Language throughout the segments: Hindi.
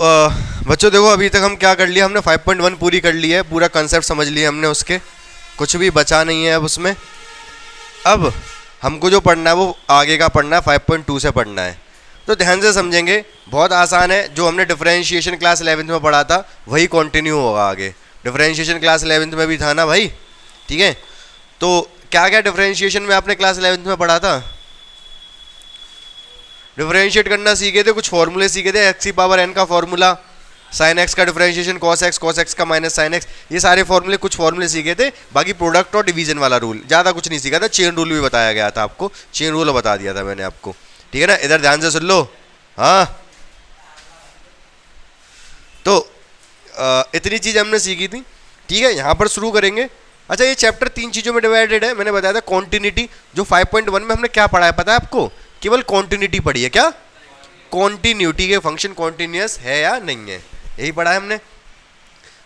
बच्चों देखो, अभी तक हम क्या कर लिया, हमने 5.1 पूरी कर ली है, पूरा कंसेप्ट समझ लिया हमने, उसके कुछ भी बचा नहीं है अब उसमें। अब हमको जो पढ़ना है वो आगे का पढ़ना है, 5.2 से पढ़ना है। तो ध्यान से समझेंगे, बहुत आसान है। जो हमने डिफरेंशिएशन क्लास 11th में पढ़ा था वही कंटिन्यू होगा आगे। डिफरेंशिएशन क्लास 11th में भी था ना भाई, ठीक है। तो क्या क्या डिफरेंशिएशन में आपने क्लास 11th में पढ़ा था? डिफरेंशिएट करना सीखे थे, कुछ फॉर्मूले सीखे थे, एक्स की पावर एन का फॉर्मूला, साइन एक्स का डिफरेंशिएशन, कॉस एक्स का माइनस साइन एक्स, ये सारे फॉर्मूले, कुछ फॉर्मूले सीखे थे। बाकी प्रोडक्ट और डिवीजन वाला रूल, ज़्यादा कुछ नहीं सीखा था। चेन रूल भी बताया गया था आपको, चेन रूल बता दिया था मैंने आपको, ठीक है ना। इधर ध्यान से सुन लो। हाँ, तो इतनी चीज़ हमने सीखी थी, ठीक है। यहाँ पर शुरू करेंगे। अच्छा, ये चैप्टर 3 चीज़ों में डिवाइडेड है। मैंने बताया था कॉन्टिन्यूटी, जो 5.1 में हमने क्या पढ़ा है पता है आपको? केवल कॉन्टिन्यूटी पढ़ी है। क्या? कॉन्टिन्यूटी के फंक्शन कॉन्टिन्यूअस है या नहीं है, यही पढ़ा है हमने।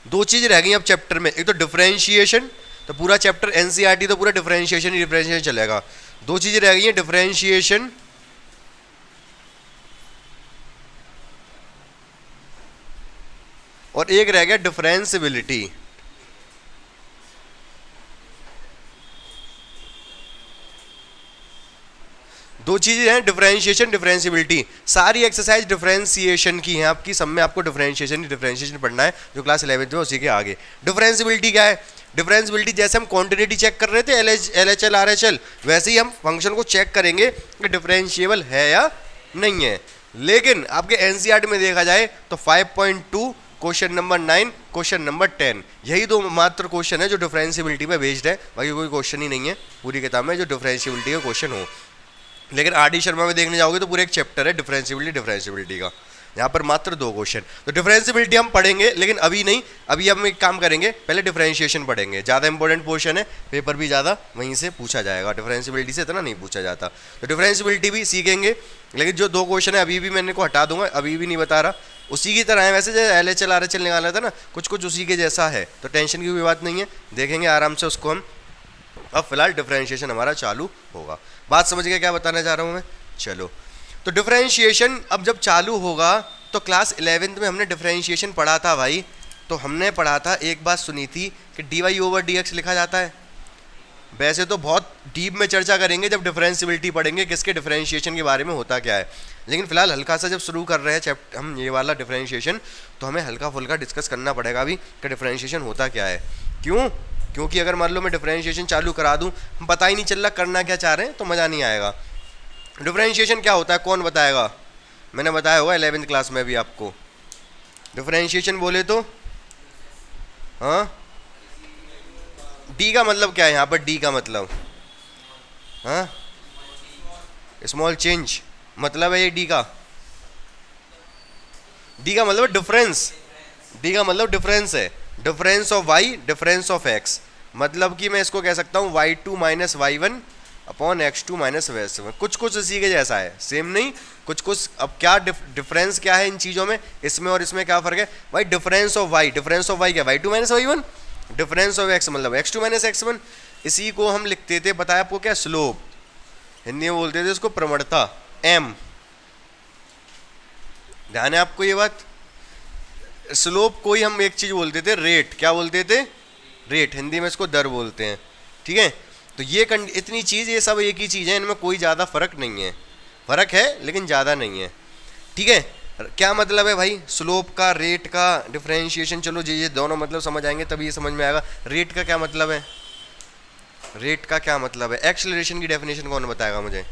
दो चीज़ रह गई अब चैप्टर में, एक तो डिफरेंशिएशन, तो पूरा चैप्टर एनसीईआरटी तो पूरा डिफरेंशिएशन ही डिफरेंशिएशन चलेगा। दो चीज़ें रह गई हैं, डिफरेंशिएशन और एक रह गया डिफरेंसिबिलिटी। दो चीजें हैं, डिफरेंशिएशन, डिफरेंशिएबिलिटी। सारी एक्सरसाइज डिफरेंशिएशन की है आपकी, सब में आपको डिफरेंशिएशन पढ़ना है, जो क्लास 11th में उसी के आगे। डिफरेंशिएबिलिटी क्या है? डिफरेंशिएबिलिटी जैसे हम क्वांटिटी चेक कर रहे थे LHL RHL, वैसे ही हम फंक्शन को चेक करेंगे कि डिफरेंशिएबल है या नहीं है। लेकिन आपके एनसीईआरटी में देखा जाए तो 5.2, क्वेश्चन नंबर 9, क्वेश्चन नंबर 10, यही दो मात्र क्वेश्चन है जो डिफरेंशिएबिलिटी पे बेस्ड है। बाकी कोई क्वेश्चन ही नहीं है पूरी किताब में जो डिफरेंशिएबिलिटी का क्वेश्चन हो। लेकिन RD शर्मा में देखने जाओगे तो पूरा एक चैप्टर है डिफरेंशिएबिलिटी का, यहाँ पर मात्र दो क्वेश्चन। तो डिफरेंशिएबिलिटी हम पढ़ेंगे, लेकिन अभी नहीं। अभी हम एक काम करेंगे, पहले डिफरेंशिएशन पढ़ेंगे, ज़्यादा इंपॉर्टेंट पोर्शन है, पेपर भी ज़्यादा वहीं से पूछा जाएगा, डिफरेंशिएबिलिटी से इतना नहीं पूछा जाता। तो डिफरेंशिएबिलिटी भी सीखेंगे, लेकिन जो दो क्वेश्चन है अभी भी मैंने को हटा दूंगा, अभी भी नहीं बता रहा। उसी की तरह है वैसे, जैसे LHL RHL निकाला था ना, कुछ कुछ उसी के जैसा है, तो टेंशन की कोई बात नहीं है, देखेंगे आराम से उसको हम। अब फिलहाल डिफरेंशिएशन हमारा चालू होगा। बात समझ गए क्या बताना चाह रहा हूँ मैं? चलो, तो डिफरेंशिएशन अब जब चालू होगा, तो क्लास 11th में हमने डिफरेंशिएशन पढ़ा था भाई। तो हमने पढ़ा था, एक बात सुनी थी कि dy/dx लिखा जाता है। वैसे तो बहुत डीप में चर्चा करेंगे जब डिफरेंशिएबिलिटी पढ़ेंगे, किसके डिफरेंशिएशन के बारे में होता क्या है। लेकिन फिलहाल हल्का सा जब शुरू कर रहे हैं चैप्टर हम ये वाला डिफरेंशिएशन, तो हमें हल्का फुल्का डिस्कस करना पड़ेगा अभी कि डिफरेंशिएशन होता क्या है। क्यों? क्योंकि अगर मान लो मैं डिफरेंशिएशन चालू करा दूं, हम पता ही नहीं चल रहा करना क्या चाह रहे हैं, तो मज़ा नहीं आएगा। डिफरेंशिएशन क्या होता है, कौन बताएगा? मैंने बताया होगा 11th क्लास में भी आपको। डिफरेंशिएशन बोले तो हाँ, डी का मतलब क्या है यहाँ पर? डी का मतलब हाँ, स्मॉल चेंज मतलब है ये डी का। डी का मतलब डिफरेंस, डी का मतलब डिफरेंस है, difference of y, difference of x. मतलब कि मैं इसको कह सकता हूँ y2 - y1 upon x2 - y1। कुछ कुछ इसी के जैसा है, सेम नहीं, कुछ कुछ। अब क्या डिफरेंस क्या है इन चीज़ों में, इसमें और इसमें क्या फ़र्क है भाई? Difference of y, difference of y क्या? y2 - y1। Difference of x मतलब x2 - x1। इसी को हम लिखते थे, पता है आपको क्या? स्लोप, हिंदी में बोलते थे इसको प्रवणता, m। ध्यान है आपको ये बात? स्लोप को ही हम एक चीज़ बोलते थे, रेट। क्या बोलते थे? रेट। हिंदी में इसको दर बोलते हैं, ठीक है। तो ये इतनी चीज़, ये सब एक ही चीज़ है, इनमें कोई ज़्यादा फर्क नहीं है। फर्क है लेकिन ज़्यादा नहीं है, ठीक है। क्या मतलब है भाई स्लोप का, रेट का, डिफरेंशिएशन? चलो जी, ये दोनों मतलब समझ आएंगे तभी ये समझ में आएगा। रेट का क्या मतलब है? रेट का क्या मतलब है? एक्सेलरेशन की डेफिनेशन कौन बताएगा मुझे?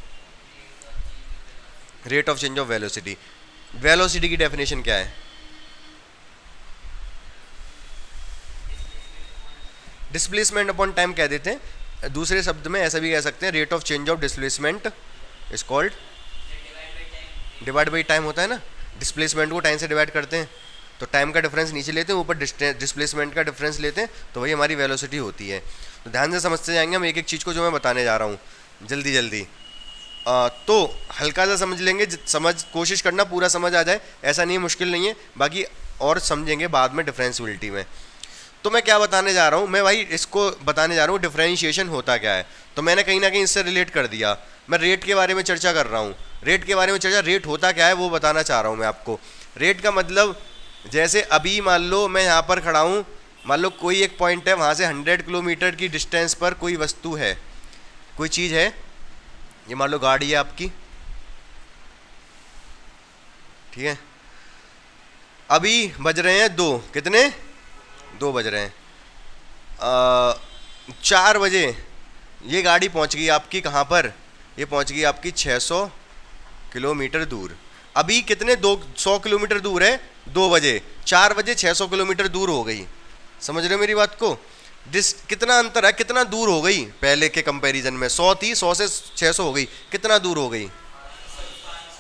Rate of change of velocity. Velocity की डेफिनेशन क्या है? डिस्प्लेसमेंट अपॉन टाइम कह देते हैं, दूसरे शब्द में ऐसा भी कह सकते हैं, rate of change of displacement is called divide by time होता है ना। डिस्प्लेसमेंट को टाइम से डिवाइड करते हैं, तो टाइम का डिफरेंस नीचे लेते हैं, ऊपर डिस्प्लेसमेंट का डिफरेंस लेते हैं, तो वही हमारी वेलोसिटी होती है। तो ध्यान से समझते जाएंगे हम एक एक चीज़ को जो मैं बताने जा रहा हूँ, जल्दी जल्दी। तो हल्का सा समझ लेंगे, समझ कोशिश करना पूरा समझ आ जाए, ऐसा नहीं है, मुश्किल नहीं है। बाकी और समझेंगे बाद में डिफरेंशिएबिलिटी में। तो मैं क्या बताने जा रहा हूँ, मैं भाई इसको बताने जा रहा हूँ डिफरेंशिएशन होता क्या है। तो मैंने कहीं ना कहीं इससे रिलेट कर दिया, मैं रेट के बारे में चर्चा कर रहा हूँ। रेट के बारे में चर्चा, रेट होता क्या है वो बताना चाह रहा हूँ मैं आपको। रेट का मतलब जैसे अभी मान लो मैं यहाँ पर खड़ा हूँ, मान लो कोई एक पॉइंट है, वहाँ से 100 किलोमीटर की डिस्टेंस पर कोई वस्तु है, कोई चीज़ है, ये मान लो गाड़ी है आपकी, ठीक है। अभी बज रहे हैं 2, कितने 2 बज रहे हैं। 4 बजे ये गाड़ी पहुंच गई आपकी कहाँ पर, ये पहुंच गई आपकी 600 किलोमीटर दूर। अभी कितने 200 किलोमीटर दूर है, 2 बजे, 4 बजे 600 किलोमीटर दूर हो गई। समझ रहे हो मेरी बात को? कितना अंतर है, कितना दूर हो गई पहले के कंपैरिजन में। 100 थी, 100 से 600 हो गई, कितना दूर हो गई,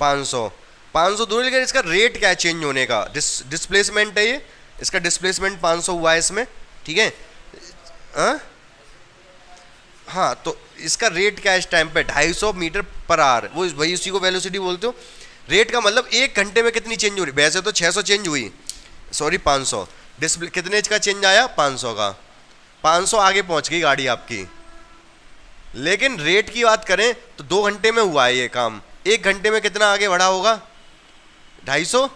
500 दूर। लेकिन इसका रेट क्या है चेंज होने का, डिस्प्लेसमेंट है ये, इसका डिस्प्लेसमेंट 500 हुआ है इसमें, ठीक है। हाँ, तो इसका रेट क्या है इस टाइम पे, 250 मीटर पर आवर, वो वही उसी को वेलोसिटी बोलते हो। रेट का मतलब 1 घंटे में कितनी चेंज हो रही, वैसे तो 600 चेंज हुई, सॉरी 500, डिस्प्ले कितने का चेंज आया, 500 का, 500 आगे पहुंच गई गाड़ी आपकी। लेकिन रेट की बात करें तो 2 घंटे में हुआ है ये काम, 1 घंटे में कितना आगे बढ़ा होगा, 250।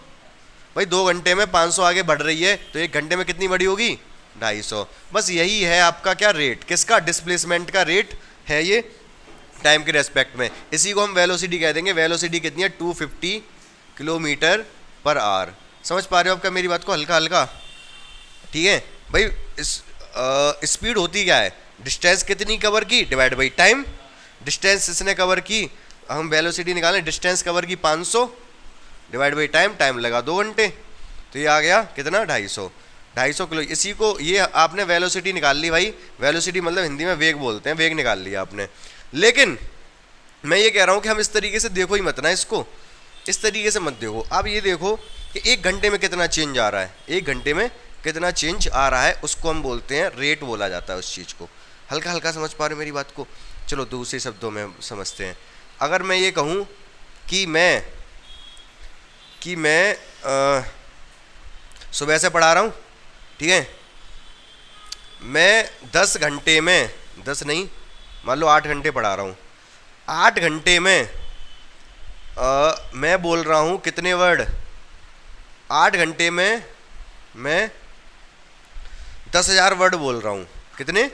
भाई 2 घंटे में 500 आगे बढ़ रही है, तो 1 घंटे में कितनी बढ़ी होगी, 250। बस यही है आपका क्या रेट, किसका, डिस्प्लेसमेंट का रेट है ये टाइम के रेस्पेक्ट में। इसी को हम वेलोसिटी कह देंगे। वेलोसिटी कितनी है, 250 किलोमीटर पर आवर। समझ पा रहे हो आपका मेरी बात को, हल्का हल्का, ठीक है भाई। इस स्पीड होती क्या है, डिस्टेंस कितनी कवर की डिवाइड बाई टाइम। डिस्टेंस इसने कवर की, हम वेलोसिटी निकालें, डिस्टेंस कवर की 500 डिवाइड बाई टाइम, टाइम लगा 2 घंटे, तो ये आ गया कितना, 250 किलो। इसी को ये आपने वेलोसिटी निकाल ली भाई। वेलोसिटी मतलब हिंदी में वेग बोलते हैं, वेग निकाल लिया आपने। लेकिन मैं ये कह रहा हूँ कि हम इस तरीके से देखो ही मत ना, इसको इस तरीके से मत देखो। अब ये देखो कि 1 घंटे में कितना चेंज आ रहा है, 1 घंटे में कितना चेंज आ रहा है, उसको हम बोलते हैं रेट, बोला जाता है उस चीज़ को। हल्का हल्का समझ पा रहे हो मेरी बात को? चलो दूसरे शब्दों में समझते हैं। अगर मैं ये कहूँ कि मैं सुबह से पढ़ा रहा हूँ, ठीक है, मैं 10 घंटे में, 10 नहीं, मान लो 8 घंटे पढ़ा रहा हूँ, 8 घंटे में मैं बोल रहा हूँ कितने वर्ड, 8 घंटे में मैं 10,000 वर्ड बोल रहा हूँ। कितने,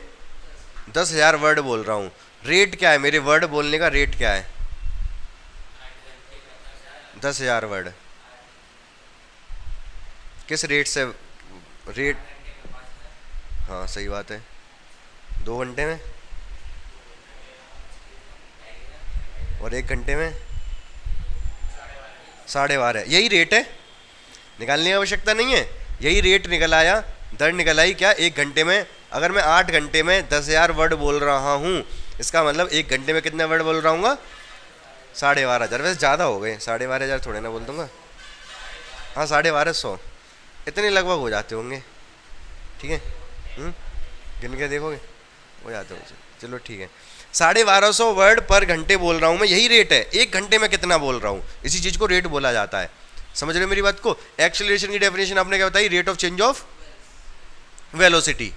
10,000 वर्ड बोल रहा हूँ। रेट क्या है मेरे वर्ड बोलने का, रेट क्या है, 10,000 वर्ड। किस रेट से, रेट, हाँ सही बात है, 2 घंटे में, और 1 घंटे में 12.5 है। यही रेट है, निकालने की आवश्यकता नहीं है, यही रेट निकल आया, दर निकल आई क्या, 1 घंटे में। अगर मैं 8 घंटे में 10,000 वर्ड बोल रहा हूँ, इसका मतलब 1 घंटे में कितने वर्ड बोल रहा हूँ, 12,500। वैसे ज़्यादा हो गए, 12,500 थोड़े ना बोल दूँगा, हाँ 12,500 इतने लगभग हो जाते होंगे, ठीक है। गिन के देखोगे, हो जाते होंगे, चलो ठीक है। 1250 वर्ड पर घंटे बोल रहा हूँ मैं, यही रेट है। 1 घंटे में कितना बोल रहा हूँ, इसी चीज़ को रेट बोला जाता है। समझ रहे हो मेरी बात को? एक्सेलरेशन की डेफिनेशन आपने क्या बताई, rate of change of velocity.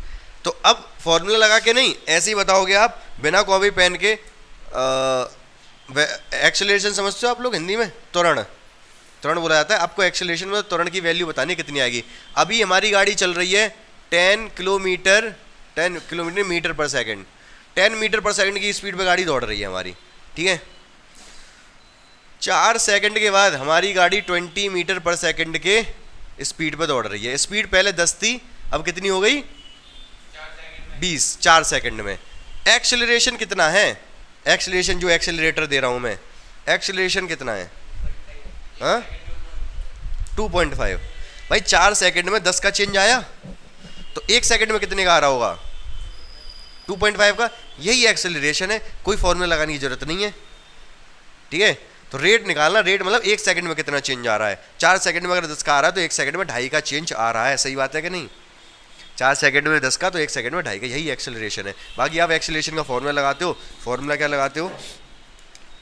तो अब फॉर्मूला लगा के नहीं, ऐसे ही बताओगे आप बिना कॉपी पेन के। एक्सेलरेशन समझते हो आप लोग हिंदी में, त्वरण, त्वरण बोला जाता है। आपको एक्सेलरेशन में त्वरण की वैल्यू बतानी कितनी आएगी। अभी हमारी गाड़ी चल रही है 10 किलोमीटर मीटर पर सेकंड, 10 मीटर पर सेकंड की स्पीड पे गाड़ी दौड़ रही है हमारी, ठीक है। 4 सेकंड के बाद हमारी गाड़ी 20 मीटर पर सेकंड के स्पीड पे दौड़ रही है। स्पीड पहले 10 थी, अब कितनी हो गई, 20, 4 सेकंड में। एक्सेलरेशन कितना है, एक्सेलरेशन जो एक्सेलरेटर दे रहा हूं मैं, एक्सेलरेशन कितना है, हाँ 2.5। भाई 4 सेकंड में 10 का चेंज आया, तो 1 सेकंड में कितने का आ रहा होगा, 2.5 का। यही एक्सेलरेशन है, कोई फॉर्मूला लगाने की जरूरत नहीं है, ठीक है। तो रेट निकालना, रेट मतलब 1 सेकंड में कितना चेंज आ रहा है। 4 सेकंड में अगर 10 का आ रहा है तो 1 सेकंड में 2.5 का चेंज आ रहा है। सही बात है कि नहीं? 4 सेकंड में 10 का तो 1 सेकंड में 2.5 का, यही एक्सेलरेशन है। बाकी आप एक्सेलरेशन का फॉर्मूला लगाते हो, फॉर्मूला क्या लगाते हो,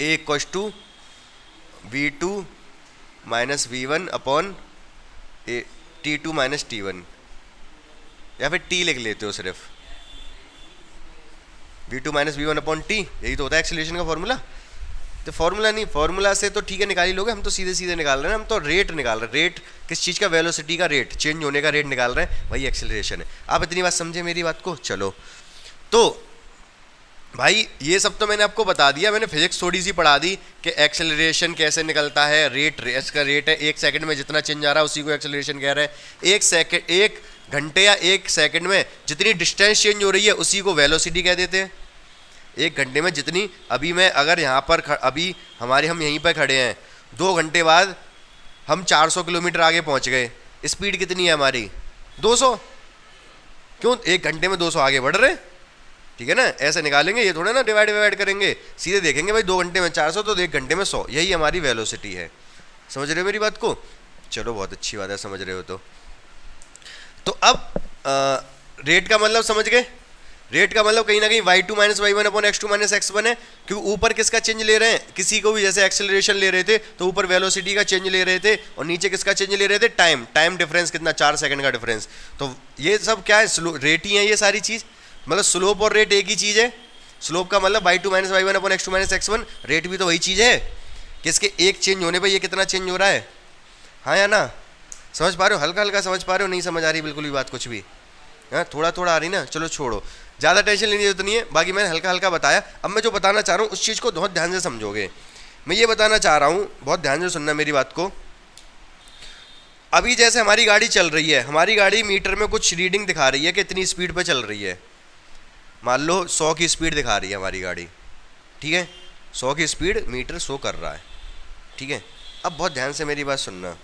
A = v2 - v1 upon t2 - t1, या फिर t लिख लेते हो सिर्फ, v2 - v1 अपॉन t, यही तो होता है एक्सेलरेशन का फॉर्मूला। तो फॉर्मूला नहीं, फॉर्मूला से तो ठीक है निकाल ही लोगे, हम तो सीधे सीधे निकाल रहे हैं, हम तो रेट निकाल रहे हैं। रेट किस चीज़ का? वेलोसिटी का रेट, चेंज होने का रेट निकाल रहे हैं, वही एक्सेलरेशन है। आप इतनी बात समझे मेरी बात को? चलो, तो भाई ये सब तो मैंने आपको बता दिया, मैंने फिजिक्स थोड़ी सी पढ़ा दी कि एक्सेलरेशन कैसे निकलता है। रेट इसका रेट है 1 सेकंड में जितना चेंज आ रहा है उसी को एक्सेलरेशन कह रहे हैं। 1 घंटे या 1 सेकंड में जितनी डिस्टेंस चेंज हो रही है उसी को वेलोसिटी कह देते हैं। 1 घंटे में जितनी, अभी मैं अगर यहाँ पर अभी हम यहीं पर खड़े हैं, 2 घंटे बाद हम 400 किलोमीटर आगे पहुँच गए, स्पीड कितनी है हमारी? 200। क्यों? 1 घंटे में 200 आगे बढ़ रहे, ठीक है ना? ऐसे निकालेंगे, ये थोड़ा ना डिवाइड करेंगे, सीधे देखेंगे भाई 2 घंटे में 400 तो 1 घंटे में 100, यही हमारी वेलोसिटी है। समझ रहे हो मेरी बात को? चलो बहुत अच्छी बात है, समझ रहे हो तो अब रेट का मतलब समझ गए। रेट का मतलब कहीं ना कहीं y2 minus y1 upon x2 minus x1 है, क्योंकि ऊपर किसका चेंज ले रहे हैं? किसी को भी जैसे एक्सेलरेशन ले रहे थे तो ऊपर वेलोसिटी का चेंज ले रहे थे, और नीचे किसका चेंज ले रहे थे? टाइम डिफरेंस कितना? 4 सेकंड का डिफरेंस। तो ये सब क्या है? रेट ही है ये सारी चीज़, मतलब स्लोप और रेट एक ही चीज़ है। स्लोप का मतलब y2 minus y1 upon x2 minus x1, rate भी तो वही चीज़ है कि इसके एक चेंज होने पर ये कितना चेंज हो रहा है। हाँ या ना? समझ पा रहे हो? हल्का हल्का समझ पा रहे हो? नहीं समझ आ रही बिल्कुल भी बात कुछ भी? हाँ थोड़ा थोड़ा आ रही ना? चलो छोड़ो, ज़्यादा टेंशन लेने की जरूरत नहीं है, बाकी मैंने हल्का हल्का बताया। अब मैं जो बताना चाह रहा हूँ उस चीज़ को बहुत ध्यान से समझोगे। मैं ये बताना चाह रहा हूँ, बहुत ध्यान से सुनना मेरी बात को। अभी जैसे हमारी गाड़ी चल रही है, हमारी गाड़ी मीटर में कुछ रीडिंग दिखा रही है कि इतनी स्पीड पे चल रही है। मान लो 100 की स्पीड दिखा रही है हमारी गाड़ी, ठीक है? 100 की स्पीड मीटर शो कर रहा है, ठीक है? अब बहुत ध्यान से मेरी बात सुनना।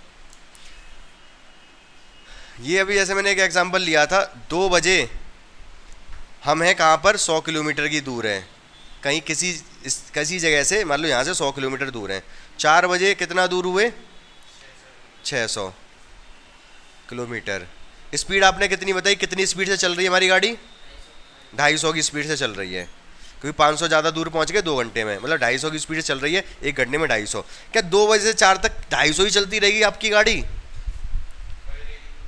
ये अभी जैसे मैंने एक एग्जांपल लिया था, 2 बजे हम हैं कहाँ पर? 100 किलोमीटर की दूर है कहीं, किसी जगह से, मान लो यहाँ से 100 किलोमीटर दूर है। 4 बजे कितना दूर हुए? 600 किलोमीटर। स्पीड आपने कितनी बताई? कितनी स्पीड से चल रही है हमारी गाड़ी? 250 की स्पीड से चल रही है, क्योंकि 500 ज़्यादा दूर पहुँच गए 2 घंटे में, मतलब 250 की स्पीड से चल रही है 1 घंटे में 250। क्या 2 बजे से 4 तक 250 ही चलती रहेगी आपकी गाड़ी?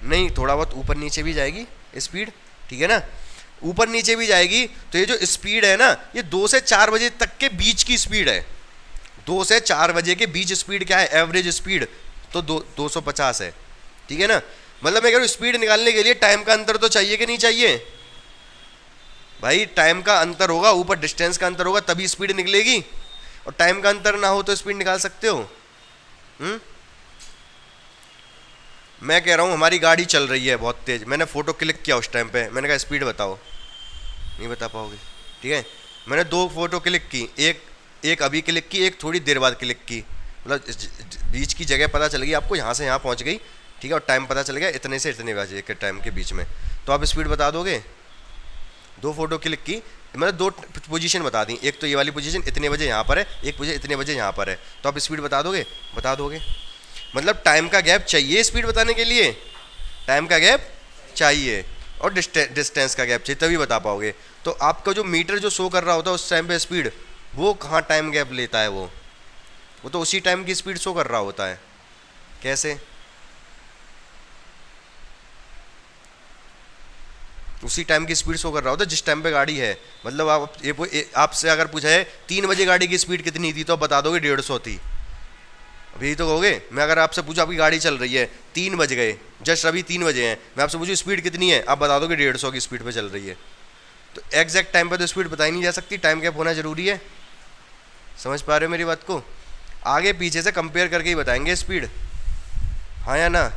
नहीं, थोड़ा बहुत ऊपर नीचे भी जाएगी स्पीड, ठीक है ना? ऊपर नीचे भी जाएगी। तो ये जो स्पीड है ना, ये 2 से 4 बजे तक के बीच की स्पीड है। 2 से 4 बजे के बीच स्पीड क्या है? एवरेज स्पीड तो 250 है, ठीक है ना? मतलब मैं कह रहा हूँ स्पीड निकालने के लिए टाइम का अंतर तो चाहिए कि नहीं चाहिए भाई? टाइम का अंतर होगा, ऊपर डिस्टेंस का अंतर होगा, तभी स्पीड निकलेगी। और टाइम का अंतर ना हो तो स्पीड निकाल सकते हो? मैं कह रहा हूँ हमारी गाड़ी चल रही है बहुत तेज, मैंने फ़ोटो क्लिक किया उस टाइम पे, मैंने कहा स्पीड बताओ, नहीं बता पाओगे, ठीक है? मैंने 2 फोटो क्लिक की, एक अभी क्लिक की, एक थोड़ी देर बाद क्लिक की, मतलब बीच की जगह पता चल गई आपको, यहाँ से यहाँ पहुँच गई, ठीक है? और टाइम पता चल गया इतने से इतने बजे के टाइम के बीच में, तो आप स्पीड बता दोगे? 2 फोटो क्लिक की, मतलब 2 पोजीशन बता दी, एक तो ये वाली पोजीशन इतने बजे यहाँ पर है, एक पोजीशन इतने बजे यहाँ पर है, तो आप स्पीड बता दोगे? बता दोगे। मतलब टाइम का गैप चाहिए स्पीड बताने के लिए, टाइम का गैप चाहिए और डिस्टेंस का गैप चाहिए, तभी बता पाओगे। तो आपका जो मीटर जो शो कर रहा होता है उस टाइम पे स्पीड, वो कहाँ टाइम गैप लेता है? वो तो उसी टाइम की स्पीड शो कर रहा होता है। कैसे? उसी टाइम की स्पीड शो कर रहा होता है जिस टाइम पे गाड़ी है। मतलब आपसे अगर पूछा है 3 बजे गाड़ी की स्पीड कितनी थी, तो आप बता दोगे 150 थी। अभी तो कहोगे। मैं अगर आपसे पूछा आपकी गाड़ी चल रही है, 3 बज गए, जस्ट अभी 3 बजे हैं, मैं आपसे पूछूँ स्पीड कितनी है, आप बता दोगे 150 की स्पीड पे चल रही है। तो एग्जैक्ट टाइम पे तो स्पीड बताई नहीं जा सकती, टाइम गैप होना जरूरी है। समझ पा रहे हो मेरी बात को? आगे पीछे से कंपेयर करके ही बताएंगे स्पीड, हाँ या ना?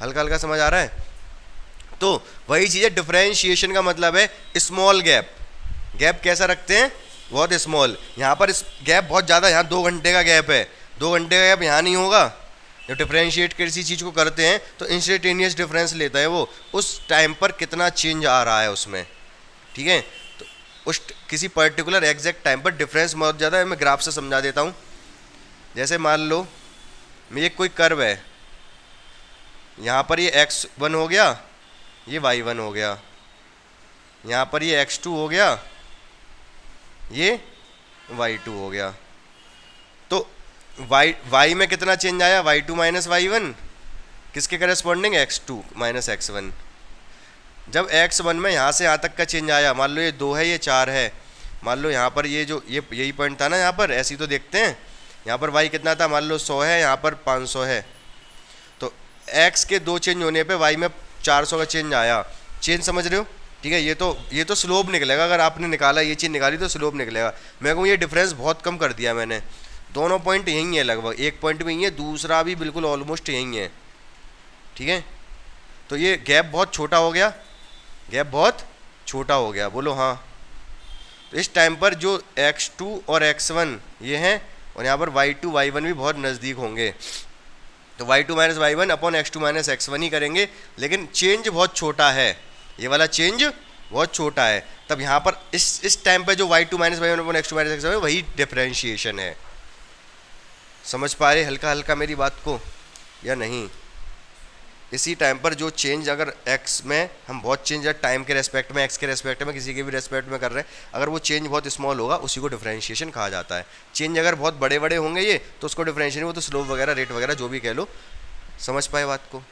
हल्का हल्का समझ आ रहा है? तो वही चीज़ है, डिफरेंशिएशन का मतलब है स्मॉल गैप। गैप कैसा रखते हैं? बहुत स्मॉल। यहाँ पर इस गैप बहुत ज़्यादा, यहाँ 2 घंटे का गैप है, 2 घंटे का गैप यहाँ नहीं होगा। जब डिफरेंशिएट किसी चीज़ को करते हैं तो इंस्टेंटेनियस डिफरेंस लेता है वो, उस टाइम पर कितना चेंज आ रहा है उसमें, ठीक है? तो उस किसी पर्टिकुलर एग्जैक्ट टाइम पर डिफरेंस बहुत ज़्यादा है। मैं ग्राफ से समझा देता हूँ। जैसे मान लो ये कोई कर्व है, यहाँ पर ये x1 हो गया, ये y1 हो गया, यहाँ पर ये x2 हो गया, ये y2 हो गया। तो y में कितना चेंज आया? y2 माइनस y1 किसके करेस्पॉन्डिंग? x2 minus x1। जब x1 में यहाँ से यहाँ तक का चेंज आया, मान लो ये 2 है, ये 4 है, मान लो यहाँ पर ये जो यही पॉइंट था ना, यहाँ पर ऐसे ही तो देखते हैं, यहाँ पर y कितना था, मान लो 100 है, यहाँ पर 500 है, तो x के 2 चेंज होने पे y में 400 का चेंज आया। चेंज समझ रहे हो? ठीक है, ये तो स्लोप निकलेगा, अगर आपने निकाला ये चीज़ निकाली तो स्लोप निकलेगा। मैं कहूँ ये डिफरेंस बहुत कम कर दिया मैंने, दोनों पॉइंट यही है लगभग, एक पॉइंट भी यही है, दूसरा भी बिल्कुल ऑलमोस्ट यही है। ठीक है, तो ये गैप बहुत छोटा हो गया, गैप बहुत छोटा हो गया, बोलो हाँ। तो इस टाइम पर जो x2 और x1 ये हैं, और यहाँ पर y2 y1 भी बहुत नज़दीक होंगे, तो y2 minus y1 upon x2 minus x1 ही करेंगे, लेकिन चेंज बहुत छोटा है, ये वाला चेंज बहुत छोटा है। तब यहाँ पर इस टाइम पर जो y2 minus y1 upon x2 minus x1 है वही डिफरेंशिएशन है। समझ पा रहे हल्का हल्का मेरी बात को या नहीं? इसी टाइम पर जो चेंज अगर x में हम बहुत चेंज टाइम के रेस्पेक्ट में, x के रेस्पेक्ट में, किसी के भी रेस्पेक्ट में कर रहे हैं, अगर वो चेंज बहुत स्मॉल होगा उसी को डिफरेंशिएशन कहा जाता है। चेंज अगर बहुत बड़े बड़े होंगे ये तो उसको डिफरेंशिएशन, वो तो स्लोप वगैरह रेट वगैरह जो भी कह लो। समझ पाए बात को,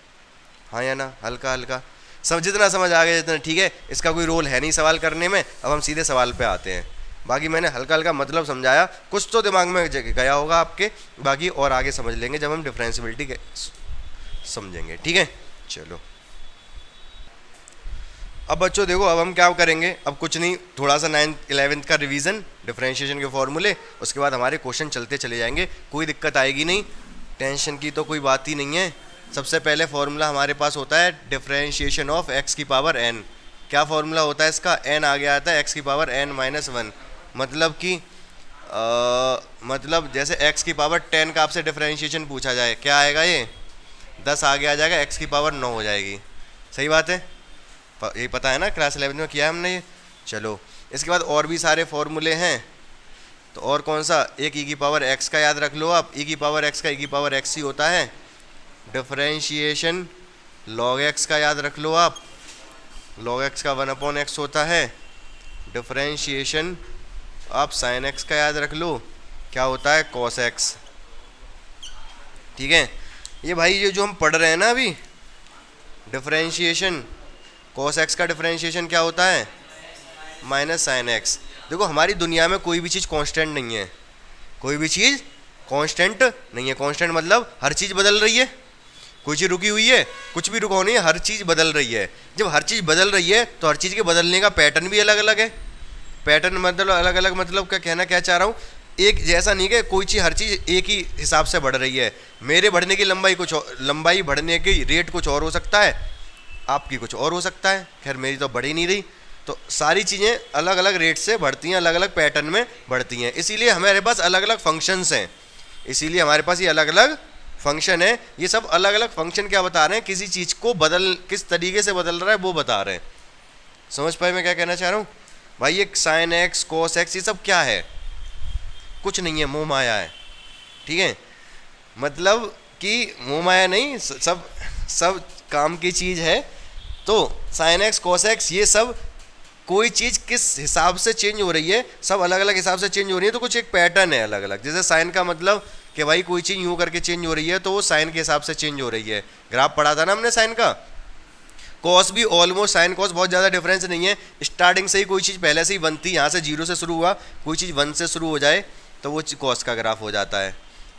हाँ या ना? हल्का हल्का सब जितना समझ आ गया जितना ठीक है, इसका कोई रोल है नहीं सवाल करने में। अब हम सीधे सवाल पे आते हैं। बाकी मैंने हल्का हल्का मतलब समझाया, कुछ तो दिमाग में गया होगा आपके, बाकी और आगे समझ लेंगे जब हम डिफरेंशिएबिलिटी समझेंगे। ठीक है, चलो अब बच्चों देखो, अब हम क्या करेंगे, अब कुछ नहीं, थोड़ा सा 9th 11th का रिवीजन, डिफरेंशिएशन के फॉर्मूले, उसके बाद हमारे क्वेश्चन चलते चले जाएंगे, कोई दिक्कत आएगी नहीं, टेंशन की तो कोई बात ही नहीं है। सबसे पहले फॉर्मूला हमारे पास होता है डिफरेंशिएशन ऑफ x की पावर n। क्या फॉर्मूला होता है इसका? n आगे आता है x की पावर n माइनस 1, मतलब कि मतलब जैसे x की पावर 10 का आपसे डिफरेंशिएशन पूछा जाए, क्या आएगा ये? 10 आगे आ जाएगा, x की पावर 9 हो जाएगी। सही बात है, यही पता है ना, क्लास 11 में किया हमने ये। चलो इसके बाद और भी सारे फॉर्मूले हैं, तो और कौन सा? एक e की पावर x का याद रख लो आप, e की पावर x का e की पावर x ही होता है। डिफरेंशिएशन log x का याद रख लो आप, log x का 1/x होता है। डिफरेंशिएशन आप sin x का याद रख लो, क्या होता है? cos x। ठीक है, ये भाई ये जो हम पढ़ रहे हैं ना अभी, डिफरेंशिएशन cos x का डिफरेंशिएशन क्या होता है? Minus sin x। देखो हमारी दुनिया में कोई भी चीज़ कांस्टेंट नहीं है, कोई भी चीज़ कांस्टेंट नहीं है। कांस्टेंट मतलब हर चीज़ बदल रही है, कोई चीज़ रुकी हुई है, कुछ भी रुका नहीं है, हर चीज़ बदल रही है। जब हर चीज़ बदल रही है तो हर चीज़ के बदलने का पैटर्न भी अलग अलग है। पैटर्न मतलब अलग अलग, मतलब क्या कहना क्या चाह रहा हूँ, एक जैसा नहीं कि कोई चीज़ हर चीज़ एक ही हिसाब से बढ़ रही है। मेरे बढ़ने की लंबाई कुछ लंबाई बढ़ने की रेट कुछ और हो सकता है, आपकी कुछ और हो सकता है, खैर मेरी तो बढ़ ही नहीं रही। तो सारी चीज़ें अलग अलग रेट से बढ़ती हैं, अलग अलग पैटर्न में बढ़ती हैं, इसीलिए हमारे पास अलग अलग फंक्शंस हैं, इसीलिए हमारे पास ये अलग अलग फंक्शन है। ये सब अलग अलग फंक्शन क्या बता रहे हैं? किसी चीज़ को किस तरीके से बदल रहा है वो बता रहे हैं। समझ पाए मैं क्या कहना चाह रहा हूँ? भाई ये sin x cos x ये सब क्या है? कुछ नहीं है, मोह माया है। ठीक है, मतलब कि मोह माया नहीं, सब काम की चीज़ है। तो sin x cos x ये सब कोई चीज़ किस हिसाब से चेंज हो रही है, सब अलग अलग हिसाब से चेंज हो रही है, तो कुछ एक पैटर्न है अलग अलग। जैसे साइन का मतलब कि भाई कोई चीज़ यूँ करके चेंज हो रही है तो वो साइन के हिसाब से चेंज हो रही है, ग्राफ पढ़ा था ना हमने साइन का। कॉस भी ऑलमोस्ट साइन कॉस बहुत ज़्यादा डिफरेंस नहीं है, स्टार्टिंग से ही कोई चीज़ पहले से ही बनती, यहाँ से 0 से शुरू हुआ, कोई चीज़ 1 से शुरू हो जाए तो वो कॉस का ग्राफ हो जाता है।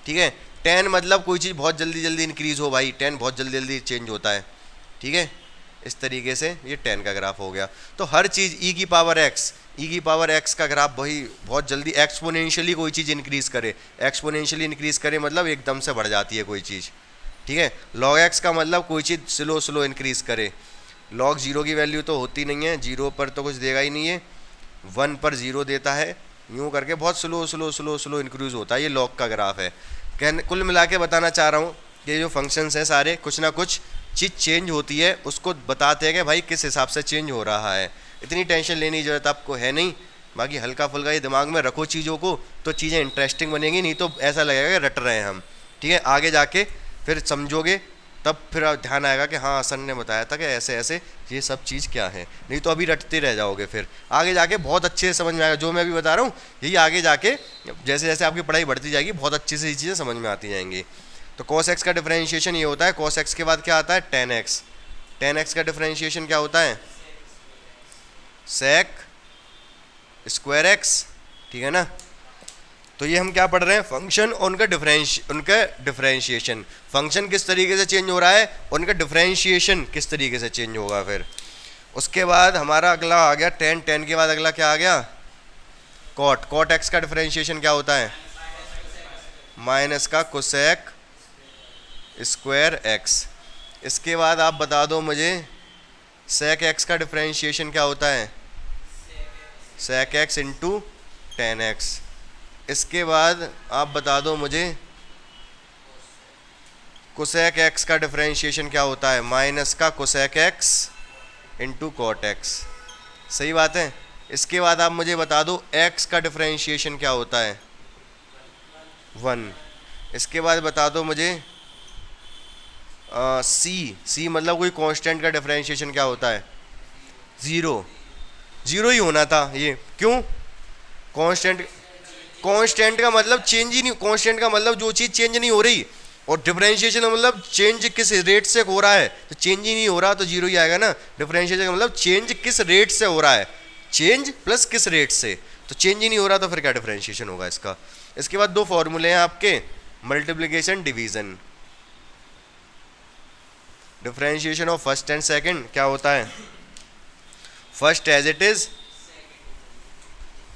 ठीक है, 10 मतलब कोई चीज़ बहुत जल्दी जल्दी इंक्रीज़ हो, भाई 10 बहुत जल्दी जल्दी चेंज होता है। ठीक है, इस तरीके से ये 10 का ग्राफ हो गया। तो हर चीज़ e की पावर x का ग्राफ वही बहुत जल्दी एक्सपोनेंशियली कोई चीज़ इंक्रीज़ करे, एक्सपोनेंशियली इंक्रीज़ करे मतलब एकदम से बढ़ जाती है कोई चीज़। ठीक है, log x का मतलब कोई चीज़ स्लो इंक्रीज़ करे। log 0 की वैल्यू तो होती नहीं है, 0 पर तो कुछ देगा ही नहीं है, 1 पर 0 देता है, यूँ करके बहुत स्लो इंक्रीज़ होता है। ये log का ग्राफ है। कुल मिला के बताना चाह रहा हूँ कि जो फंक्शंस हैं सारे कुछ ना कुछ चीज़ चेंज होती है, उसको बताते हैं कि भाई किस हिसाब से चेंज हो रहा है। इतनी टेंशन लेने की ज़रूरत आपको है नहीं, बाकी हल्का फुल्का ये दिमाग में रखो चीज़ों को, तो चीज़ें इंटरेस्टिंग बनेंगी, नहीं तो ऐसा लगेगा कि रट रहे हैं हम। ठीक है, आगे जाके फिर समझोगे तब फिर ध्यान आएगा कि हाँ सर ने बताया था कि ऐसे ऐसे ये सब चीज़ क्या है, नहीं तो अभी रटते रह जाओगे। फिर आगे जाके बहुत अच्छे से समझ में आएगा, जो मैं अभी बता रहा हूँ यही आगे जाके जैसे जैसे आपकी पढ़ाई बढ़ती जाएगी बहुत अच्छे से ये चीज़ें समझ में आती जाएंगी। तो cos x का डिफरेंशिएशन ये होता है, cos x के बाद क्या आता है? tan x। tan x का डिफरेंशिएशन क्या होता है? sec square x। ठीक है ना, तो ये हम क्या पढ़ रहे हैं, फंक्शन और उनका डिफरेंशिएशन। फंक्शन किस तरीके से चेंज हो रहा है, उनका डिफरेंशिएशन किस तरीके से चेंज होगा। फिर उसके बाद हमारा अगला आ गया टेन। टेन के बाद अगला क्या आ गया, कॉट। कॉट एक्स का डिफरेंशिएशन क्या होता है, माइनस का कोसेक स्क्वायर एक्स। इसके बाद आप बता दो मुझे सेक एक्स का डिफरेंशिएशन क्या होता है, sec x into tan x. इसके बाद आप बता दो मुझे कोसेक एक्स का डिफरेंशिएशन क्या होता है, माइनस का cosec x into cot x. सही बात है। इसके बाद आप मुझे बता दो एक्स का डिफरेंशिएशन क्या होता है, 1। इसके बाद बता दो मुझे सी मतलब कोई कांस्टेंट का डिफरेंशिएशन क्या होता है, 0। 0 ही होना था ये, क्यों, कांस्टेंट का मतलब चेंज ही नहीं, कांस्टेंट का मतलब जो चीज़ चेंज नहीं हो रही, और डिफरेंशिएशन का मतलब चेंज किस रेट से हो रहा है, तो चेंज ही नहीं हो रहा तो 0 ही आएगा ना। डिफरेंशिएशन का मतलब चेंज किस रेट से हो रहा है, चेंज प्लस किस रेट से, तो चेंज ही नहीं हो रहा तो फिर क्या डिफरेंशिएशन होगा इसका। इसके बाद 2 फॉर्मूले हैं आपके, multiplication division. Differentiation of first and second क्या होता है, first as it is,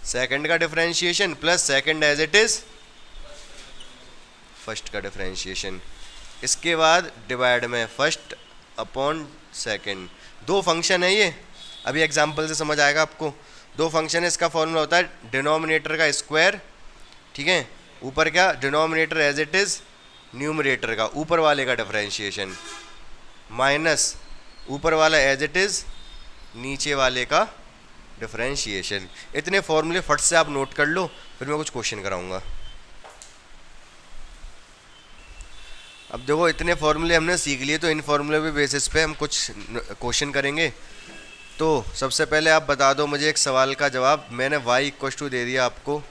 second का differentiation plus second as it is first का डिफरेंशिएशन। इसके बाद डिवाइड में फर्स्ट अपॉन सेकंड। 2 फंक्शन है ये, अभी एग्जांपल से समझ आएगा आपको। 2 फंक्शन है, इसका फॉर्मूला होता है डिनोमिनेटर का स्क्वायर, ठीक है, ऊपर क्या denominator as it is numerator का ऊपर वाले का डिफरेंशिएशन, माइनस ऊपर वाला एज इट इज नीचे वाले का डिफरेंशिएशन। इतने फॉर्मूले फट से आप नोट कर लो, फिर मैं कुछ क्वेश्चन कराऊंगा। अब देखो इतने फॉर्मूले हमने सीख लिए, तो इन फॉर्मूले के बेसिस पे हम कुछ क्वेश्चन करेंगे। तो सबसे पहले आप बता दो मुझे एक सवाल का जवाब। मैंने y इक्वल टू दे दिया आपको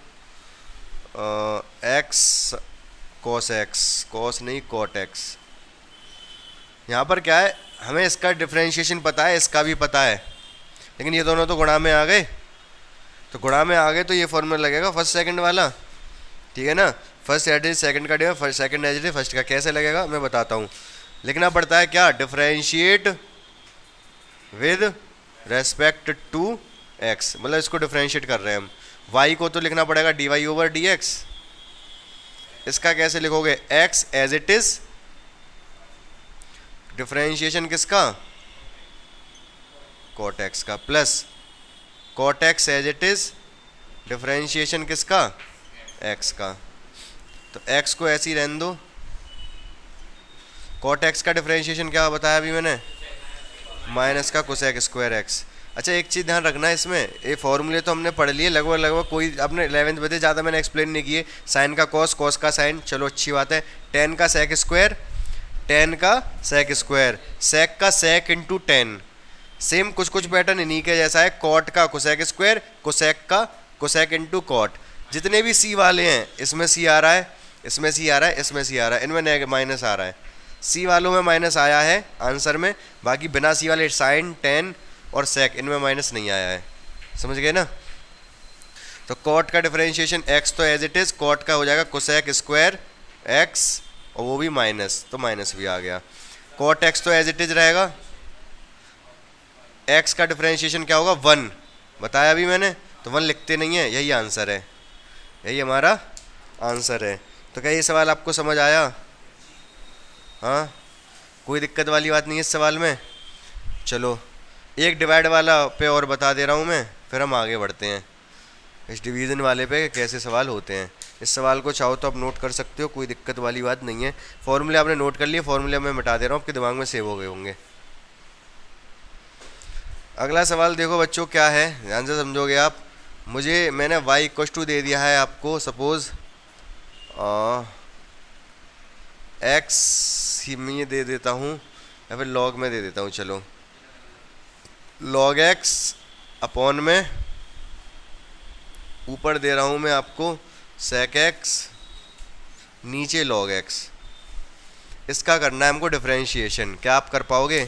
x cos x, cos नहीं cot x। यहाँ पर क्या है, हमें इसका डिफरेंशिएशन पता है, इसका भी पता है, लेकिन ये दोनों तो गुणा में आ गए। तो गुणा में आ गए तो ये फॉर्मूला लगेगा फर्स्ट सेकंड वाला, ठीक है ना। फर्स्ट एज इट सेकंड का divide first, second as it first का। कैसे लगेगा मैं बताता हूँ। लिखना पड़ता है क्या, differentiate with respect to x, मतलब इसको डिफरेंशिएट कर रहे हैं हम। y को तो लिखना पड़ेगा dy ओवर dx। इसका कैसे लिखोगे, x as it is, differentiation किसका, cot x का, plus cot x as it is, differentiation किसका, x का। तो x को ऐसे ही रहने दो। cot x का डिफरेंशिएशन क्या बताया अभी मैंने, माइनस का कोसेक स्क्वायर एक्स। अच्छा एक चीज़ ध्यान रखना है इसमें, ये फॉर्मूले तो हमने पढ़ लिए लगभग, कोई आपने 11th में थे, ज़्यादा मैंने एक्सप्लेन नहीं किए। साइन का कॉस, कॉस का साइन, चलो अच्छी बात है। टेन का सेक स्क्वायर, टेन का सेक स्क्वायर, सेक का सेक इंटू टेन, सेम कुछ कुछ पैटर्न इन्हीं के जैसा है। कॉट का कोसेक स्क्वायर, कोसेक का कोसेक इंटू कॉट। जितने भी सी वाले हैं, इसमें सी आ रहा है, इसमें सी आ रहा है, इसमें सी आ रहा है, इनमें माइनस आ रहा है। सी वालों में माइनस आया है आंसर में, बाकी बिना सी वाले साइन, टेन और सेक, इनमें माइनस नहीं आया है। समझ गए ना। तो कॉट का डिफरेंशिएशन एक्स तो एज इट इज, कॉट का हो जाएगा कोसेक स्क्वायर एक्स, और वो भी माइनस, तो माइनस भी आ गया। कॉट एक्स तो एज इट इज रहेगा। एक्स का डिफरेंशिएशन क्या होगा, 1 बताया अभी मैंने, तो 1 लिखते नहीं है, यही आंसर है, यही हमारा आंसर है। तो क्या ये सवाल आपको समझ आया, हाँ, कोई दिक्कत वाली बात नहीं है इस सवाल में। चलो एक डिवाइड वाला पे और बता दे रहा हूँ मैं, फिर हम आगे बढ़ते हैं इस डिवीज़न वाले पे कैसे सवाल होते हैं। इस सवाल को चाहो तो आप नोट कर सकते हो, कोई दिक्कत वाली बात नहीं है। फॉर्मूले आपने नोट कर लिए, फॉर्मूले मैं मिटा दे रहा हूँ, आपके दिमाग में सेव हो गए होंगे। अगला सवाल देखो बच्चों क्या है, ध्यान से समझोगे आप। मुझे मैंने y इक्वल टू दे दिया है आपको, सपोज x ही मैं दे देता हूँ, या फिर log में दे देता हूँ। चलो log x अपॉन में ऊपर दे रहा हूँ मैं आपको sec x, नीचे log x। इसका करना है हमको डिफरेंशिएशन। क्या आप कर पाओगे,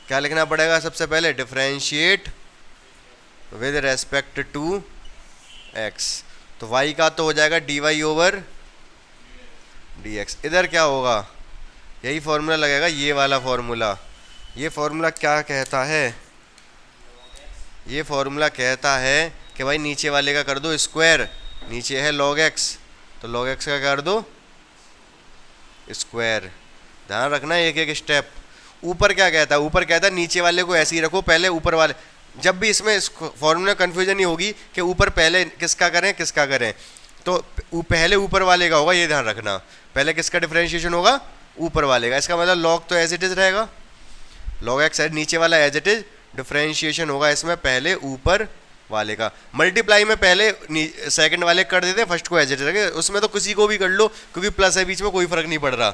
क्या लिखना पड़ेगा सबसे पहले, differentiate with respect to x, तो वाई का तो हो जाएगा d y over d x. इधर क्या होगा, यही फॉर्मूला लगेगा, ये वाला फॉर्मूला। ये फॉर्मूला क्या कहता है, ये फॉर्मूला कहता है कि भाई नीचे वाले का कर दो स्क्वायर, नीचे है log x, तो log x का कर दो स्क्वायर। ध्यान रखना एक एक स्टेप। ऊपर क्या कहता है, ऊपर कहता है नीचे वाले को ऐसे ही रखो, पहले ऊपर वाले। जब भी इसमें इस फॉर्मूले में कन्फ्यूजन ही होगी कि ऊपर पहले किसका करें किसका करें, तो पहले ऊपर वाले का होगा, ये ध्यान रखना। पहले किसका डिफरेंशिएशन होगा, ऊपर वाले का। इसका मतलब log तो एज इट इज रहेगा, log x है, नीचे वाला एज इट इज, डिफरेंशिएशन होगा इसमें पहले ऊपर वाले का। मल्टीप्लाई में पहले सेकंड वाले कर देते हैं, फर्स्ट को एज इट इज, उसमें तो किसी को भी कर लो क्योंकि प्लस है बीच में, कोई फर्क नहीं पड़ रहा।